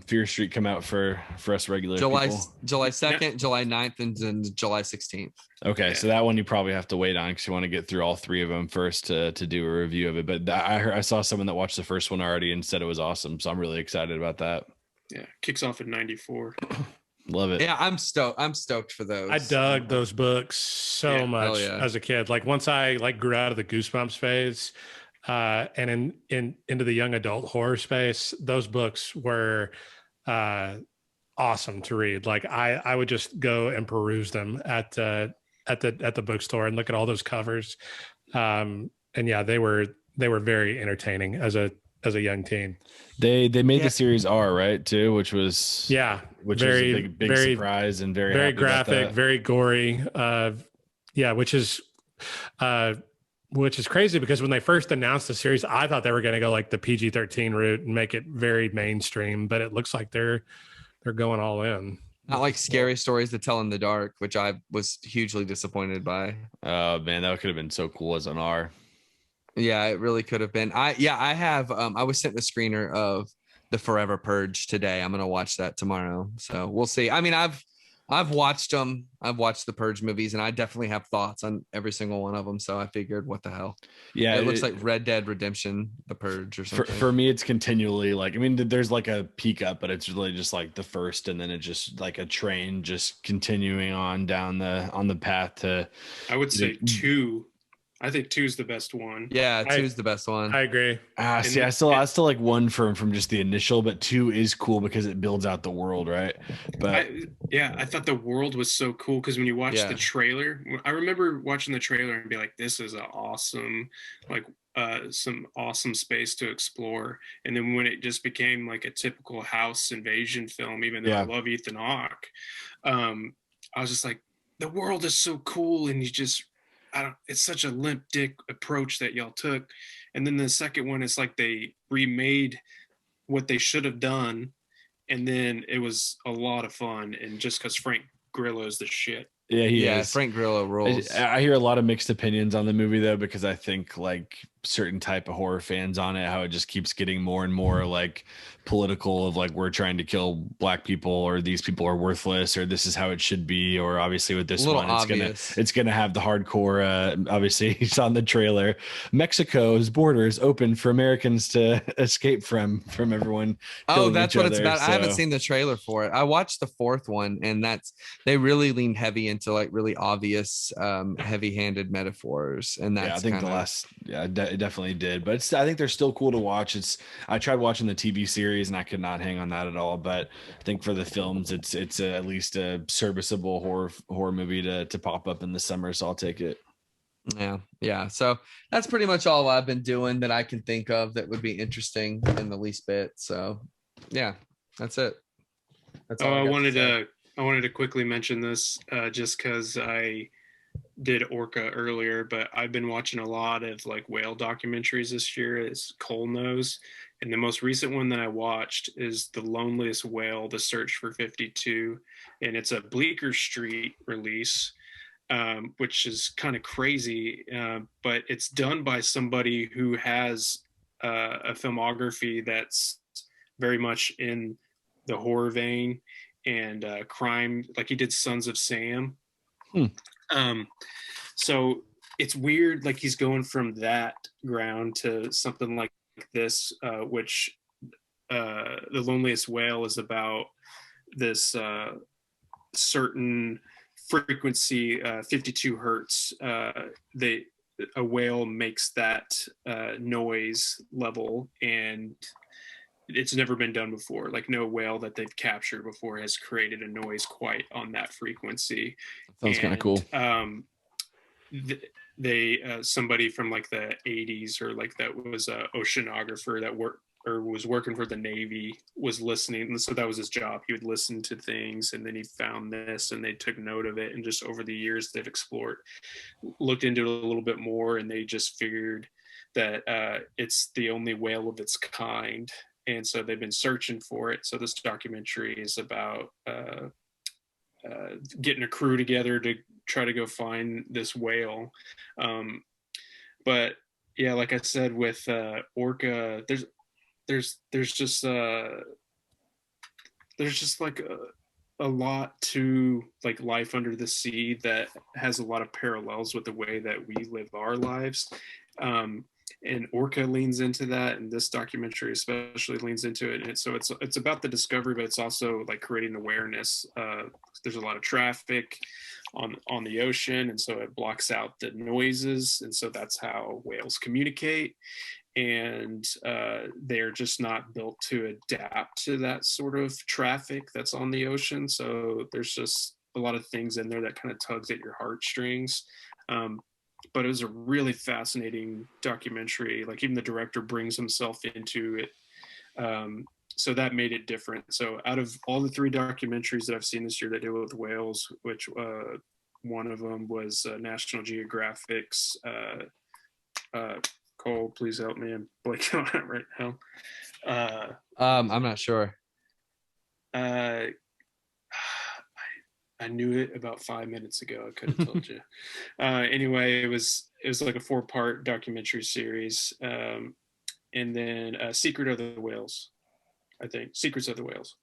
S1: Fear Street come out for us regular people?
S4: July 2nd, July 9th, and then July 16th.
S1: Okay, so that one you probably have to wait on because you want to get through all three of them first to do a review of it. But I saw someone that watched the first one already and said it was awesome, so I'm really excited about that.
S3: Yeah, kicks off in 94.
S1: Love it.
S4: Yeah, I'm stoked for those.
S2: I dug those books so much as a kid. Like once I grew out of the Goosebumps phase, and into the young adult horror space, those books were awesome to read. Like I would just go and peruse them at the bookstore and look at all those covers. And yeah, they were very entertaining as a young teen. They
S1: made the series R, right, too, which was was a big surprise and very
S2: graphic, very gory. Which is crazy because when they first announced the series, I thought they were going to go like the PG-13 route and make it very mainstream, but it looks like they're going all in.
S4: Not like Scary Stories to Tell in the Dark, which I was hugely disappointed by.
S1: Oh man, that could have been so cool as an R.
S4: Yeah, it really could have been. I was sent the screener of the Forever Purge today. I'm going to watch that tomorrow. So we'll see. I mean, I've watched them. I've watched the Purge movies, and I definitely have thoughts on every single one of them. So I figured, what the hell?
S1: Yeah,
S4: it looks like Red Dead Redemption, The Purge, or something.
S1: For me, it's continually like, I mean, there's like a peak up, but it's really just like the first, and then it just like a train just continuing on down the path to.
S3: I would say 2. I think 2 is the best one.
S4: Yeah, 2 is the best one.
S2: I agree.
S1: See, I still like 1 from just the initial, but 2 is cool because it builds out the world, right? But
S3: I thought the world was so cool because when you watch the trailer, I remember watching the trailer and be like, this is an awesome, like some awesome space to explore. And then when it just became like a typical house invasion film, even though I love Ethan Hawke, I was just like, the world is so cool, and you just. It's such a limp dick approach that y'all took. And then the second one, it's like they remade what they should have done. And then it was a lot of fun. And just because Frank Grillo is the shit.
S1: Yeah, he is.
S4: Frank Grillo rules.
S1: I hear a lot of mixed opinions on the movie, though, because I think like certain type of horror fans on it, how it just keeps getting more and more like political of like, we're trying to kill black people, or these people are worthless, or this is how it should be, or obviously with this one it's gonna have the hardcore obviously it's on the trailer, Mexico's borders open for Americans to escape from everyone.
S4: That's what it's about. So I haven't seen the trailer for it. I watched the 4th one, and they really leaned heavy into like really obvious heavy-handed metaphors, and that's
S1: I think it definitely did, but I think they're still cool to watch. I tried watching the TV series and I could not hang on that at all, but I think for the films it's at least a serviceable horror movie to pop up in the summer, so I'll take it.
S4: Yeah, so that's pretty much all I've been doing that I can think of that would be interesting in the least bit. So yeah, that's it. That's all
S3: I wanted to quickly mention this just because I did Orca earlier, but I've been watching a lot of like whale documentaries this year, as Cole knows. And the most recent one that I watched is The Loneliest Whale, The Search for 52. And it's a Bleecker Street release, which is kind of crazy. But it's done by somebody who has a filmography that's very much in the horror vein and crime. Like he did Sons of Sam. So it's weird, like he's going from that ground to something like this, which The Loneliest Whale is about this certain frequency, 52 hertz. A whale makes that noise level, and it's never been done before. Like no whale that they've captured before has created a noise quite on that frequency.
S1: Sounds kind of cool.
S3: They somebody from like the 80s, or like that was a oceanographer that was working for the Navy, was listening, and so that was his job. He would listen to things, and then he found this, and they took note of it. And just over the years, they've looked into it a little bit more, and they just figured that it's the only whale of its kind, and so they've been searching for it. So this documentary is about getting a crew together to try to go find this whale. But yeah, like I said, with Orca, there's just like a lot to like life under the sea that has a lot of parallels with the way that we live our lives. And Orca leans into that, and this documentary especially leans into it. And so it's about the discovery, but it's also like creating awareness. There's a lot of traffic on the ocean, and so it blocks out the noises, and so that's how whales communicate. And they're just not built to adapt to that sort of traffic that's on the ocean. So there's just a lot of things in there that kind of tugs at your heartstrings. But it was a really fascinating documentary. Like even the director brings himself into it. So that made it different. So out of all the 3 documentaries that I've seen this year that deal with whales, which one of them was National Geographic's, Cole, please help me. I'm blanking on it right now.
S4: I'm not sure.
S3: I knew it about 5 minutes ago. I could have told you. Anyway, it was like a 4-part documentary series, and then Secret of the Whales. I think Secrets of the Whales.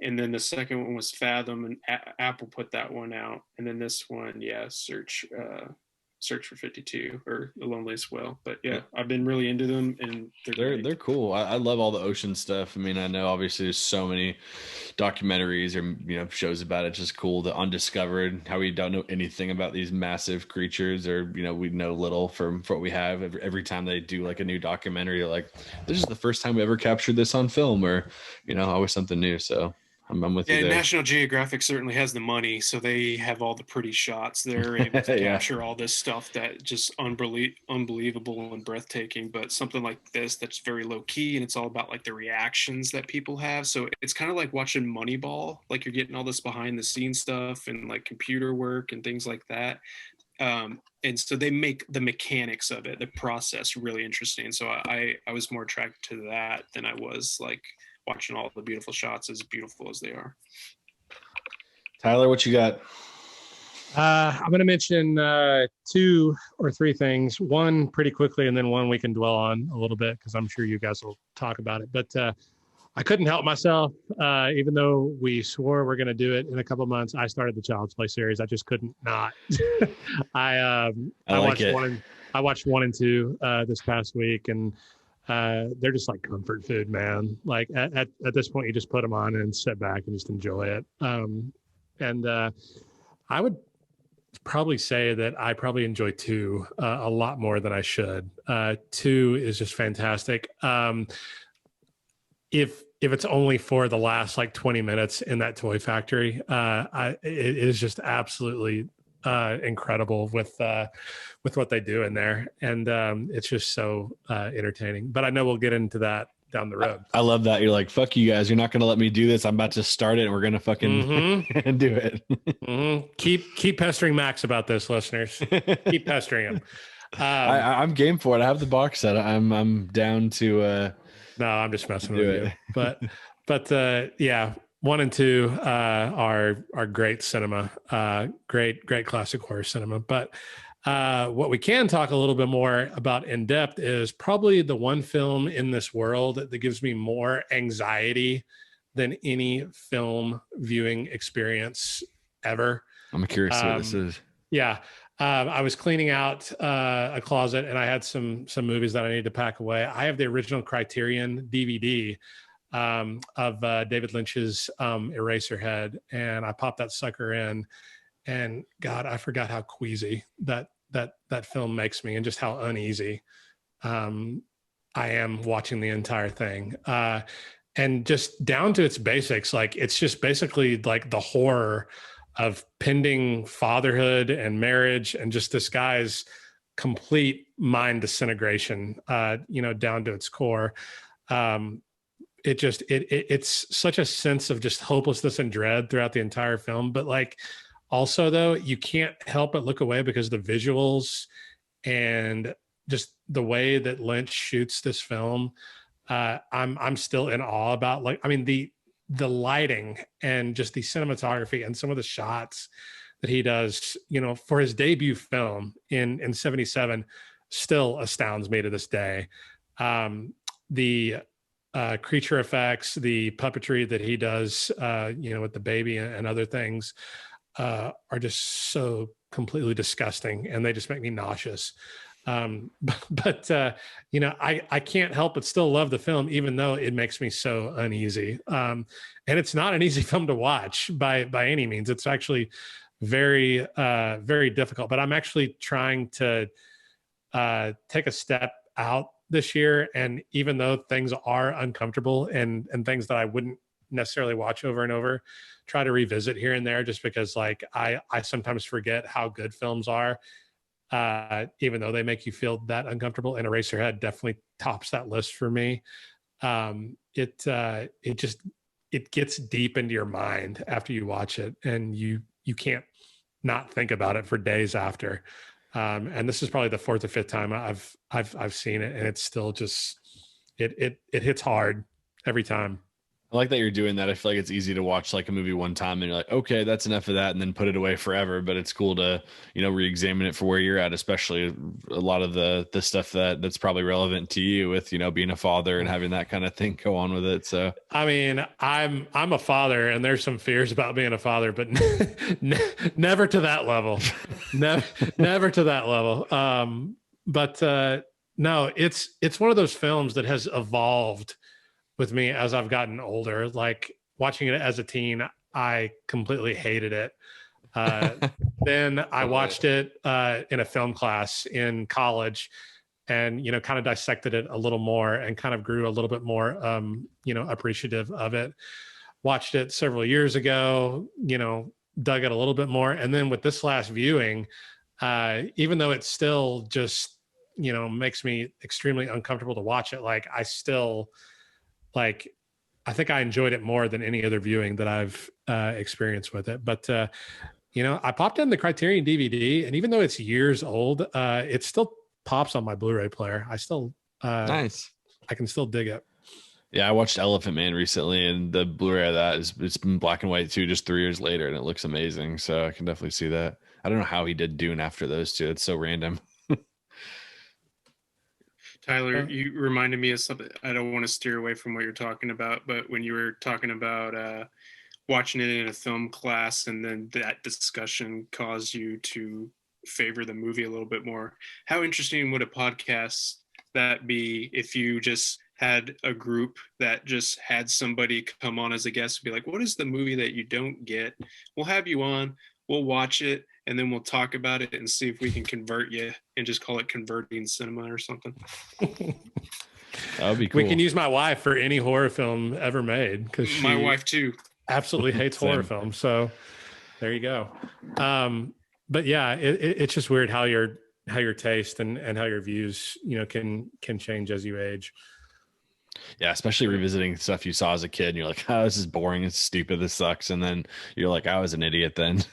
S3: And then the second one was Fathom, and Apple put that one out. And then this one, Search for 52 or The Loneliest Whale. But yeah, I've been really into them, and
S1: they're cool. I love all the ocean stuff. I mean, I know obviously there's so many documentaries or shows about it. It's just cool, the undiscovered, how we don't know anything about these massive creatures, or we know little from what we have. Every time they do like a new documentary, you're like, this is the first time we ever captured this on film, or always something new. So I'm with you there.
S3: National Geographic certainly has the money, so they have all the pretty shots. They're able to capture all this stuff that just unbelievable and breathtaking. But something like this that's very low key, and it's all about like the reactions that people have. So it's kind of like watching Moneyball, like you're getting all this behind the scenes stuff and like computer work and things like that. And so they make the mechanics of it, the process, really interesting. So I was more attracted to that than I was like watching all the beautiful shots, as beautiful as they are.
S1: Tyler, what you got?
S2: I'm going to mention 2 or 3 things. One pretty quickly, and then one we can dwell on a little bit, because I'm sure you guys will talk about it. But I couldn't help myself, even though we swore we're going to do it in a couple of months. I started the Child's Play series. I just couldn't not. I watched 1 and 2 this past week, and they're just like comfort food, man. Like at this point, you just put them on and sit back and just enjoy it. And I would probably say that I probably enjoy 2 a lot more than I should. 2 is just fantastic. If it's only for the last like 20 minutes in that toy factory, it is just absolutely incredible with what they do in there, and it's just so entertaining. But I know we'll get into that down the road.
S1: I love that. You're like, fuck you guys, you're not gonna let me do this. I'm about to start it and we're gonna fucking do it.
S2: Keep pestering Max about this, listeners. Keep pestering him.
S1: I'm game for it. I have the box set. I'm down to
S2: no, I'm just messing with you. But yeah, 1 and 2 are great cinema, great classic horror cinema. But what we can talk a little bit more about in depth is probably the one film in this world that gives me more anxiety than any film viewing experience ever.
S1: I'm curious what this is.
S2: Yeah. I was cleaning out a closet, and I had some movies that I needed to pack away. I have the original Criterion DVD of David Lynch's Eraserhead, and I popped that sucker in, and God, I forgot how queasy that film makes me, and just how uneasy I am watching the entire thing. And just down to its basics, like it's just basically like the horror of pending fatherhood and marriage, and just this guy's complete mind disintegration, down to its core. It's such a sense of just hopelessness and dread throughout the entire film. But like, also though, you can't help but look away because the visuals and just the way that Lynch shoots this film, I'm still in awe about. Like, I mean, the lighting and just the cinematography and some of the shots that he does, for his debut film in 77, still astounds me to this day. The creature effects, the puppetry that he does, with the baby and other things, are just so completely disgusting, and they just make me nauseous. But I can't help but still love the film, even though it makes me so uneasy. And it's not an easy film to watch by any means. It's actually very, very difficult. But I'm actually trying to take a step out this year, and even though things are uncomfortable and things that I wouldn't necessarily watch over and over, try to revisit here and there, just because like I sometimes forget how good films are. Even though they make you feel that uncomfortable, and Eraserhead definitely tops that list for me. It gets deep into your mind after you watch it, and you can't not think about it for days after. And this is probably the 4th or 5th time I've seen it, and it's still just it hits hard every time.
S1: I like that you're doing that. I feel like it's easy to watch like a movie one time and you're like, okay, that's enough of that, and then put it away forever. But it's cool to, re-examine it for where you're at, especially a lot of the stuff that's probably relevant to you with, being a father and having that kind of thing go on with it. So
S2: I mean, I'm a father, and there's some fears about being a father, but never to that level. never to that level. But no, it's one of those films that has evolved with me as I've gotten older. Like watching it as a teen, I completely hated it. Then I watched it in a film class in college, and kind of dissected it a little more and kind of grew a little bit more appreciative of it. Watched it several years ago, dug it a little bit more, and then with this last viewing, even though it still just makes me extremely uncomfortable to watch it, like I still like, I think I enjoyed it more than any other viewing that I've experienced with it. But I popped in the Criterion DVD, and even though it's years old, it still pops on my Blu-ray player. I still
S4: nice.
S2: I can still dig it.
S1: Yeah, I watched Elephant Man recently, and the Blu-ray of that it's been black and white too, just 3 years later, and it looks amazing. So I can definitely see that. I don't know how he did Dune after those two. It's so random.
S3: Tyler, you reminded me of something. I don't want to steer away from what you're talking about, but when you were talking about watching it in a film class, and then that discussion caused you to favor the movie a little bit more, how interesting would a podcast that be if you just had a group that just had somebody come on as a guest and be like, what is the movie that you don't get? We'll have you on, we'll watch it, and then we'll talk about it and see if we can convert you, and just call it converting cinema or something.
S1: That would be cool.
S2: We can use my wife for any horror film ever made, because
S3: my wife too
S2: absolutely hates horror films. So there you go. But yeah, it's just weird how your taste and how your views, can change as you age.
S1: Yeah, especially revisiting stuff you saw as a kid, and you're like, oh, this is boring, it's stupid, this sucks, and then you're like, I was an idiot then.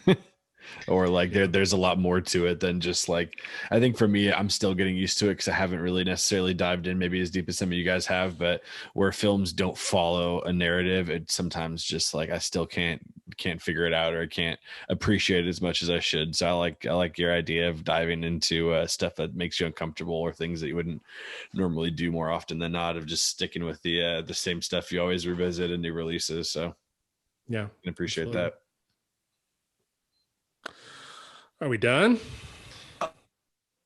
S1: Or like there's a lot more to it than just like, I think for me, I'm still getting used to it because I haven't really necessarily dived in maybe as deep as some of you guys have, but where films don't follow a narrative, it sometimes just like I still can't figure it out, or I can't appreciate it as much as I should. So I like your idea of diving into stuff that makes you uncomfortable, or things that you wouldn't normally do more often than not, of just sticking with the same stuff you always revisit in new releases. So
S2: yeah,
S1: I can appreciate
S2: absolutely.
S1: that.
S2: Are we done?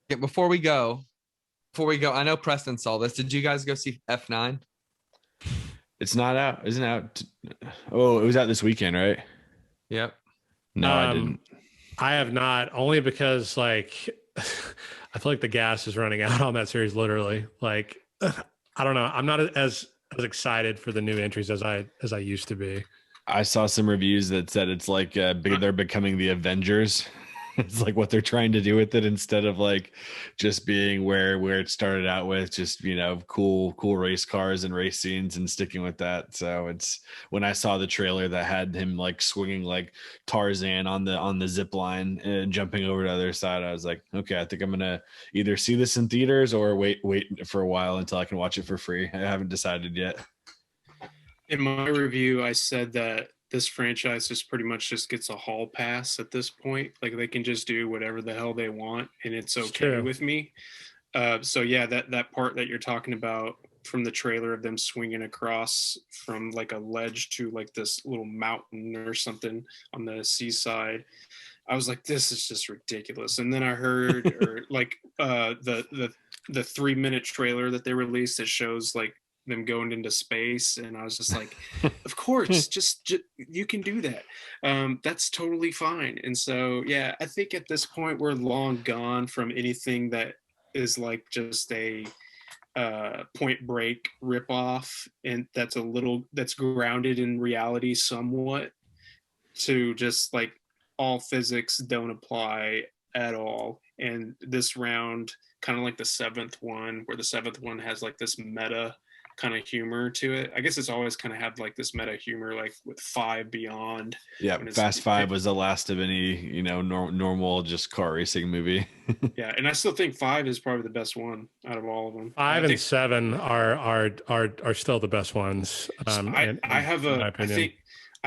S4: Yeah, before we go, I know Preston saw this. Did you guys go see F9?
S1: It's not out. Isn't out. Oh, it was out this weekend, right?
S4: Yep.
S1: No, I didn't.
S2: I have not, only because like I feel like the gas is running out on that series, literally. Like I don't know. I'm not as excited for the new entries as I used to be.
S1: I saw some reviews that said it's like they're becoming the Avengers. It's like what they're trying to do with it, instead of like just being where it started out with, just cool race cars and race scenes, and sticking with that. So it's, when I saw the trailer that had him like swinging like Tarzan on the zip line and jumping over to the other side, I was like, okay, I think I'm gonna either see this in theaters or wait for a while until I can watch it for free. I haven't decided yet.
S3: In my review, I said that this franchise just pretty much just gets a hall pass at this point. Like they can just do whatever the hell they want, and it's okay with me. So yeah, that part that you're talking about from the trailer of them swinging across from like a ledge to like this little mountain or something on the seaside, I was like, this is just ridiculous. And then I heard the 3-minute trailer that they released that shows like them going into space, and I was just like, of course, just you can do that. That's totally fine. And so yeah, I think at this point we're long gone from anything that is like just a Point Break ripoff, and that's grounded in reality somewhat, to just like all physics don't apply at all. And this round, kind of like the seventh one, where the seventh one has like this meta kind of humor to it. I guess it's always kind of had like this meta humor, like with 5 Beyond.
S1: Yeah, Fast Five was the last of any, normal just car racing movie.
S3: Yeah, and I still think 5 is probably the best one out of all of them.
S2: 5 and 7 are still the best ones.
S3: I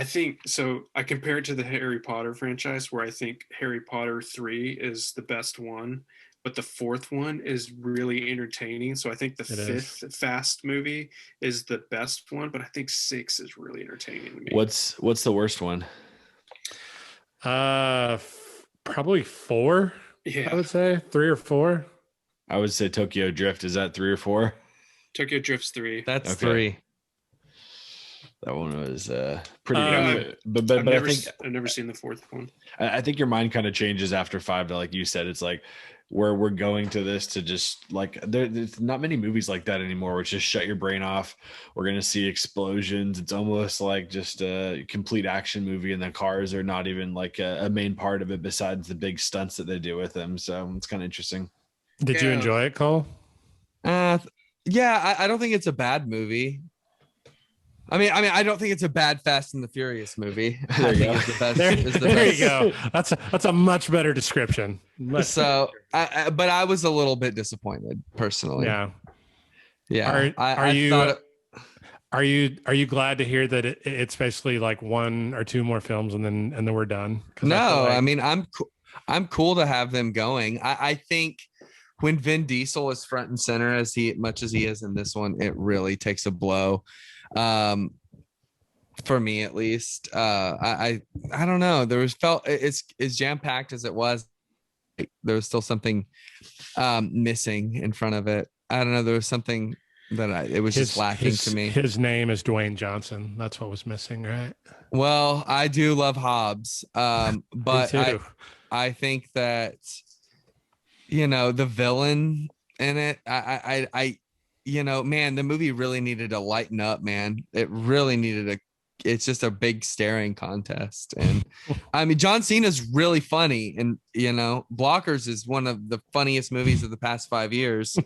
S3: think so. I compare it to the Harry Potter franchise, where I think Harry Potter 3 is the best one, but the 4th one is really entertaining. So I think the 5th Fast movie is the best one, but I think 6 is really entertaining to me.
S1: What's the worst one?
S2: Probably 4. Yeah, I would say 3 or 4.
S1: I would say Tokyo Drift. Is that 3 or 4?
S3: Tokyo Drift's 3.
S4: That's 3.
S1: That one was pretty good. But I think
S3: I've never seen the 4th one.
S1: I think your mind kind of changes after 5 to, like you said, it's like we're going to this to just like there's not many movies like that anymore, where it's just shut your brain off. We're gonna see explosions. It's almost like just a complete action movie, and the cars are not even like a main part of it besides the big stunts that they do with them. So it's kind of interesting.
S2: Did you enjoy it, Cole?
S4: Yeah, I don't think it's a bad movie. I mean, I don't think it's a bad Fast and the Furious movie. I think it's the best.
S2: There you go. That's a much better description.
S4: But I was a little bit disappointed personally.
S2: Yeah. Are you glad to hear that it's basically like 1 or 2 more films and then we're done?
S4: No, I mean I'm cool to have them going. I think when Vin Diesel is front and center as much as he is in this one, it really takes a blow. For me at least. I don't know, it's as jam-packed as it was, there was still something missing in front of it. I don't know, there was something that it was just lacking to me.
S2: His name is Dwayne Johnson. That's what was missing, right?
S4: Well, I do love Hobbs, but I think that the villain in it, I man, the movie really needed to lighten up, man. It really needed it's just a big staring contest. And I mean, John Cena's really funny, and Blockers is one of the funniest movies of the past 5 years.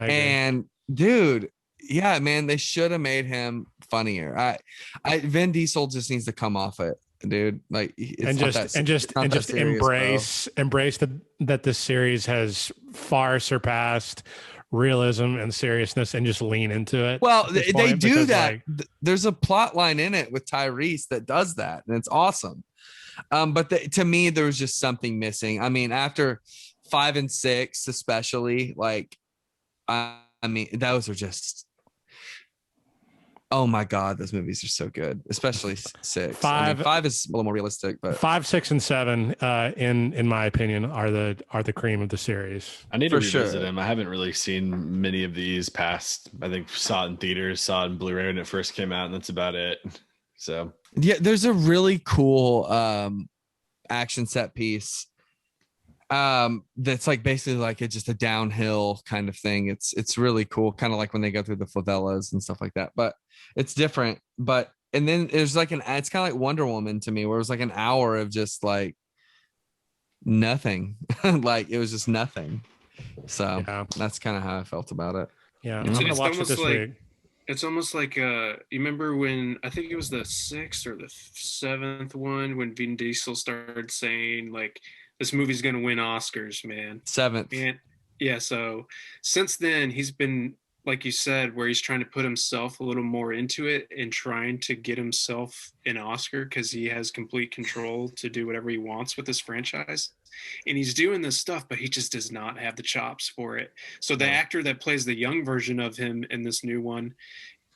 S4: And dude, yeah, man, they should have made him funnier. Vin Diesel just needs to come off it, dude. Like,
S2: just embrace that this series has far surpassed realism and seriousness, and just lean into it.
S4: Well, they do that. There's a plot line in it with Tyrese that does that, and it's awesome. But to me, there was just something missing. I mean, after 5 and 6, especially, like, I mean, those are just, oh my God, those movies are so good, especially 6. 5 is a little more realistic, but
S2: 5, 6, and 7, in my opinion, are the cream of the series.
S1: I need to revisit them. I haven't really seen many of these past. I think saw it in theaters, saw it in Blu-ray when it first came out, and that's about it. So
S4: yeah, there's a really cool action set piece that's like basically like it's just a downhill kind of thing. It's really cool, kind of like when they go through the favelas and stuff like that, but it's different. And then there's like it's kind of like Wonder Woman to me, where it was like an hour of just like nothing. Like it was just nothing. So that's kind of how I felt about it.
S2: Yeah, I'm gonna watch it this week.
S3: It's almost like you remember when, I think it was the 6th or the 7th one, when Vin Diesel started saying like, this movie's going to win Oscars, man.
S4: 7th.
S3: And yeah, so since then he's been, like you said, where he's trying to put himself a little more into it and trying to get himself an Oscar, because he has complete control to do whatever he wants with this franchise. And he's doing this stuff, but he just does not have the chops for it. So the actor that plays the young version of him in this new one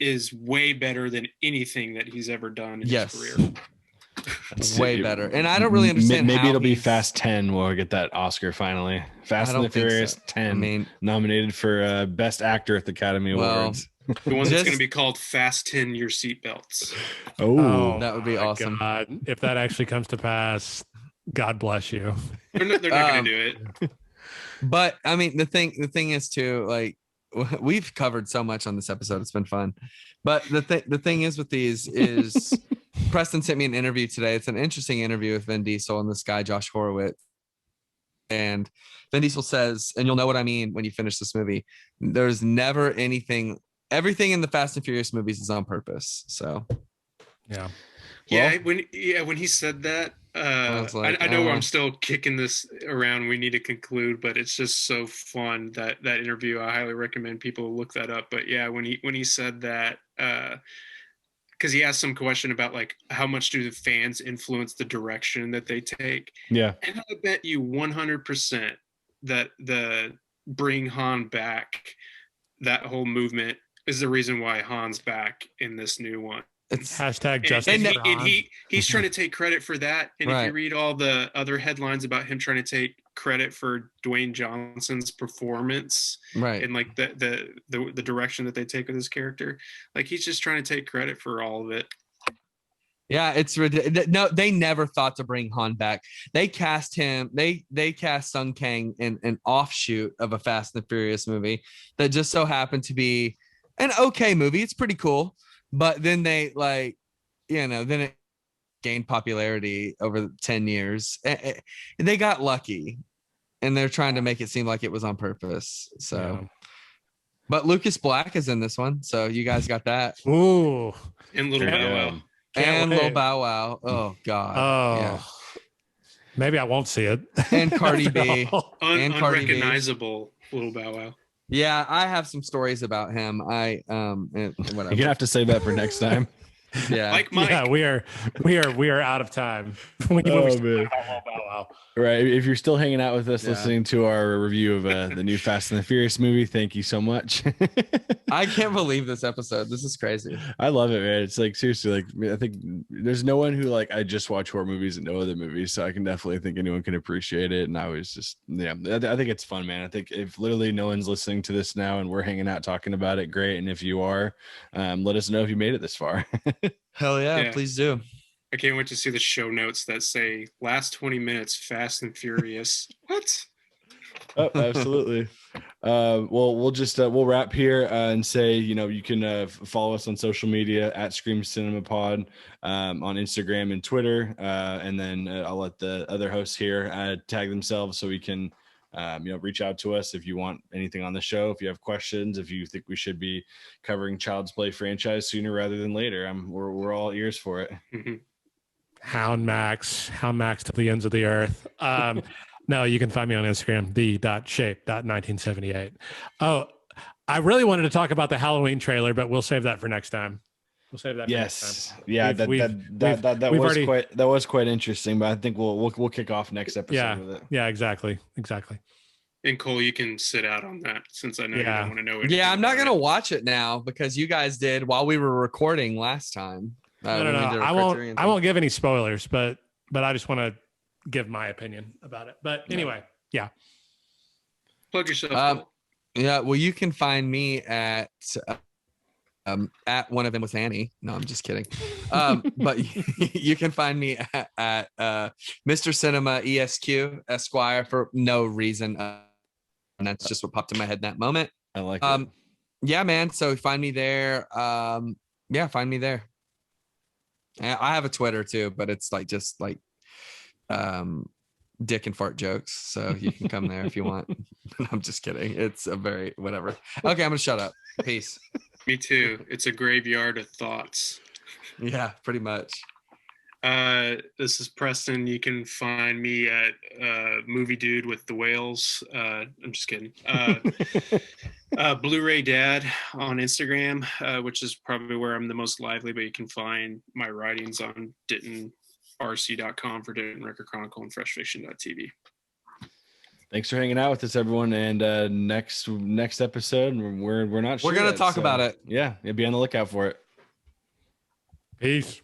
S3: is way better than anything that he's ever done in his career.
S4: Way better. And I don't really understand.
S1: Maybe it'll be Fast 10 where we get that Oscar finally. Fast and the Furious 10.
S4: I mean,
S1: nominated for Best Actor at the Academy Awards.
S3: The one that's going to be called Fasten Your Seatbelts.
S1: Oh,
S4: that would be awesome.
S2: God. If that actually comes to pass, God bless you.
S3: They're not going to do it.
S4: But I mean, the thing is too, like, we've covered so much on this episode. It's been fun. But the thing is with these is Preston sent me an interview today. It's an interesting interview with Vin Diesel and this guy, Josh Horowitz. And Vin Diesel says, and you'll know what I mean when you finish this movie, there's never anything everything in the Fast and Furious movies is on purpose. So
S2: yeah.
S3: When he said that, I know I'm still kicking this around. We need to conclude, but it's just so fun, that interview. I highly recommend people look that up. But yeah, when he said that, because he asked some question about like how much do the fans influence the direction that they take.
S1: Yeah,
S3: and I bet you 100% that the bring Han back, that whole movement is the reason why Han's back in this new one.
S4: It's
S2: hashtag justice for Han.
S3: And he's trying to take credit for that. And
S4: Right.
S3: if you read all the other headlines about him trying to take credit for Dwayne Johnson's performance,
S4: right.
S3: and like the direction that they take with his character, like he's just trying to take credit for all of it.
S4: Yeah, it's ridiculous. No, they never thought to bring Han back. They cast him. They cast Sung Kang in an offshoot of a Fast and Furious movie that just so happened to be an okay movie. It's pretty cool, but then they then it gained popularity over 10 years. They got lucky, and they're trying to make it seem like it was on purpose. So, yeah. But Lucas Black is in this one, so you guys got that.
S2: Ooh,
S3: and Little Bow Wow.
S4: And Lil Bow Wow. Oh God.
S2: Oh, yeah. Maybe I won't see it.
S4: And Cardi B. And
S3: unrecognizable Lil Bow Wow.
S4: Yeah, I have some stories about him. Whatever.
S1: You're gonna have to save that for next time.
S4: Yeah.
S3: Like Mike.
S2: Yeah, we are out of time.
S1: Right. If you're still hanging out with us, listening to our review of the new Fast and the Furious movie, thank you so much.
S4: I can't believe this episode. This is crazy.
S1: I love it, man. It's like seriously, like I think there's no one who I just watch horror movies and no other movies, so I can definitely think anyone can appreciate it. And I was just I think it's fun, man. I think if literally no one's listening to this now and we're hanging out talking about it, great. And if you are, let us know if you made it this far.
S4: Hell yeah, please do.
S3: I can't wait to see the show notes that say last 20 minutes Fast and Furious. What?
S1: Oh, absolutely. Well, we'll wrap here and say, you can follow us on social media at Scream Cinema Pod on Instagram and Twitter. And then I'll let the other hosts here tag themselves so we can, reach out to us if you want anything on the show. If you have questions, if you think we should be covering Child's Play franchise sooner rather than later, we're all ears for it.
S3: Mm-hmm.
S2: Hound Max to the ends of the earth. No, you can find me on Instagram, the.shape.1978. Oh, I really wanted to talk about the Halloween trailer, but we'll save that for next time. We'll save that.
S1: Yes. For next time. That was quite interesting, but I think we'll kick off next episode with it. Yeah,
S2: exactly.
S3: And Cole, you can sit out on that since I know you don't want to know.
S4: Yeah, I'm not going to watch it now because you guys did while we were recording last time.
S2: No. I won't give any spoilers, but I just want to give my opinion about it. But anyway, yeah.
S3: Plug yourself.
S4: Yeah. Well, you can find me at one of them with Annie. No, I'm just kidding. But you can find me at Mr. Cinema ESQ Esquire for no reason. And that's just what popped in my head in that moment.
S1: I like it.
S4: Yeah, man. So find me there. Find me there. I have a Twitter too, but it's just dick and fart jokes. So you can come there if you want. I'm just kidding. It's a very whatever. Okay, I'm gonna shut up. Peace.
S3: Me too. It's a graveyard of thoughts.
S4: Yeah, pretty much.
S3: This is Preston. You can find me at Movie Dude with the Whales. I'm just kidding. Blu-ray Dad on Instagram, which is probably where I'm the most lively, but you can find my writings on DittonRC.com for Ditton Record Chronicle and FreshFiction.tv.
S1: Thanks for hanging out with us, everyone. And next episode, we're not sure.
S4: We're gonna talk about it.
S1: Yeah, be on the lookout for it.
S2: Peace.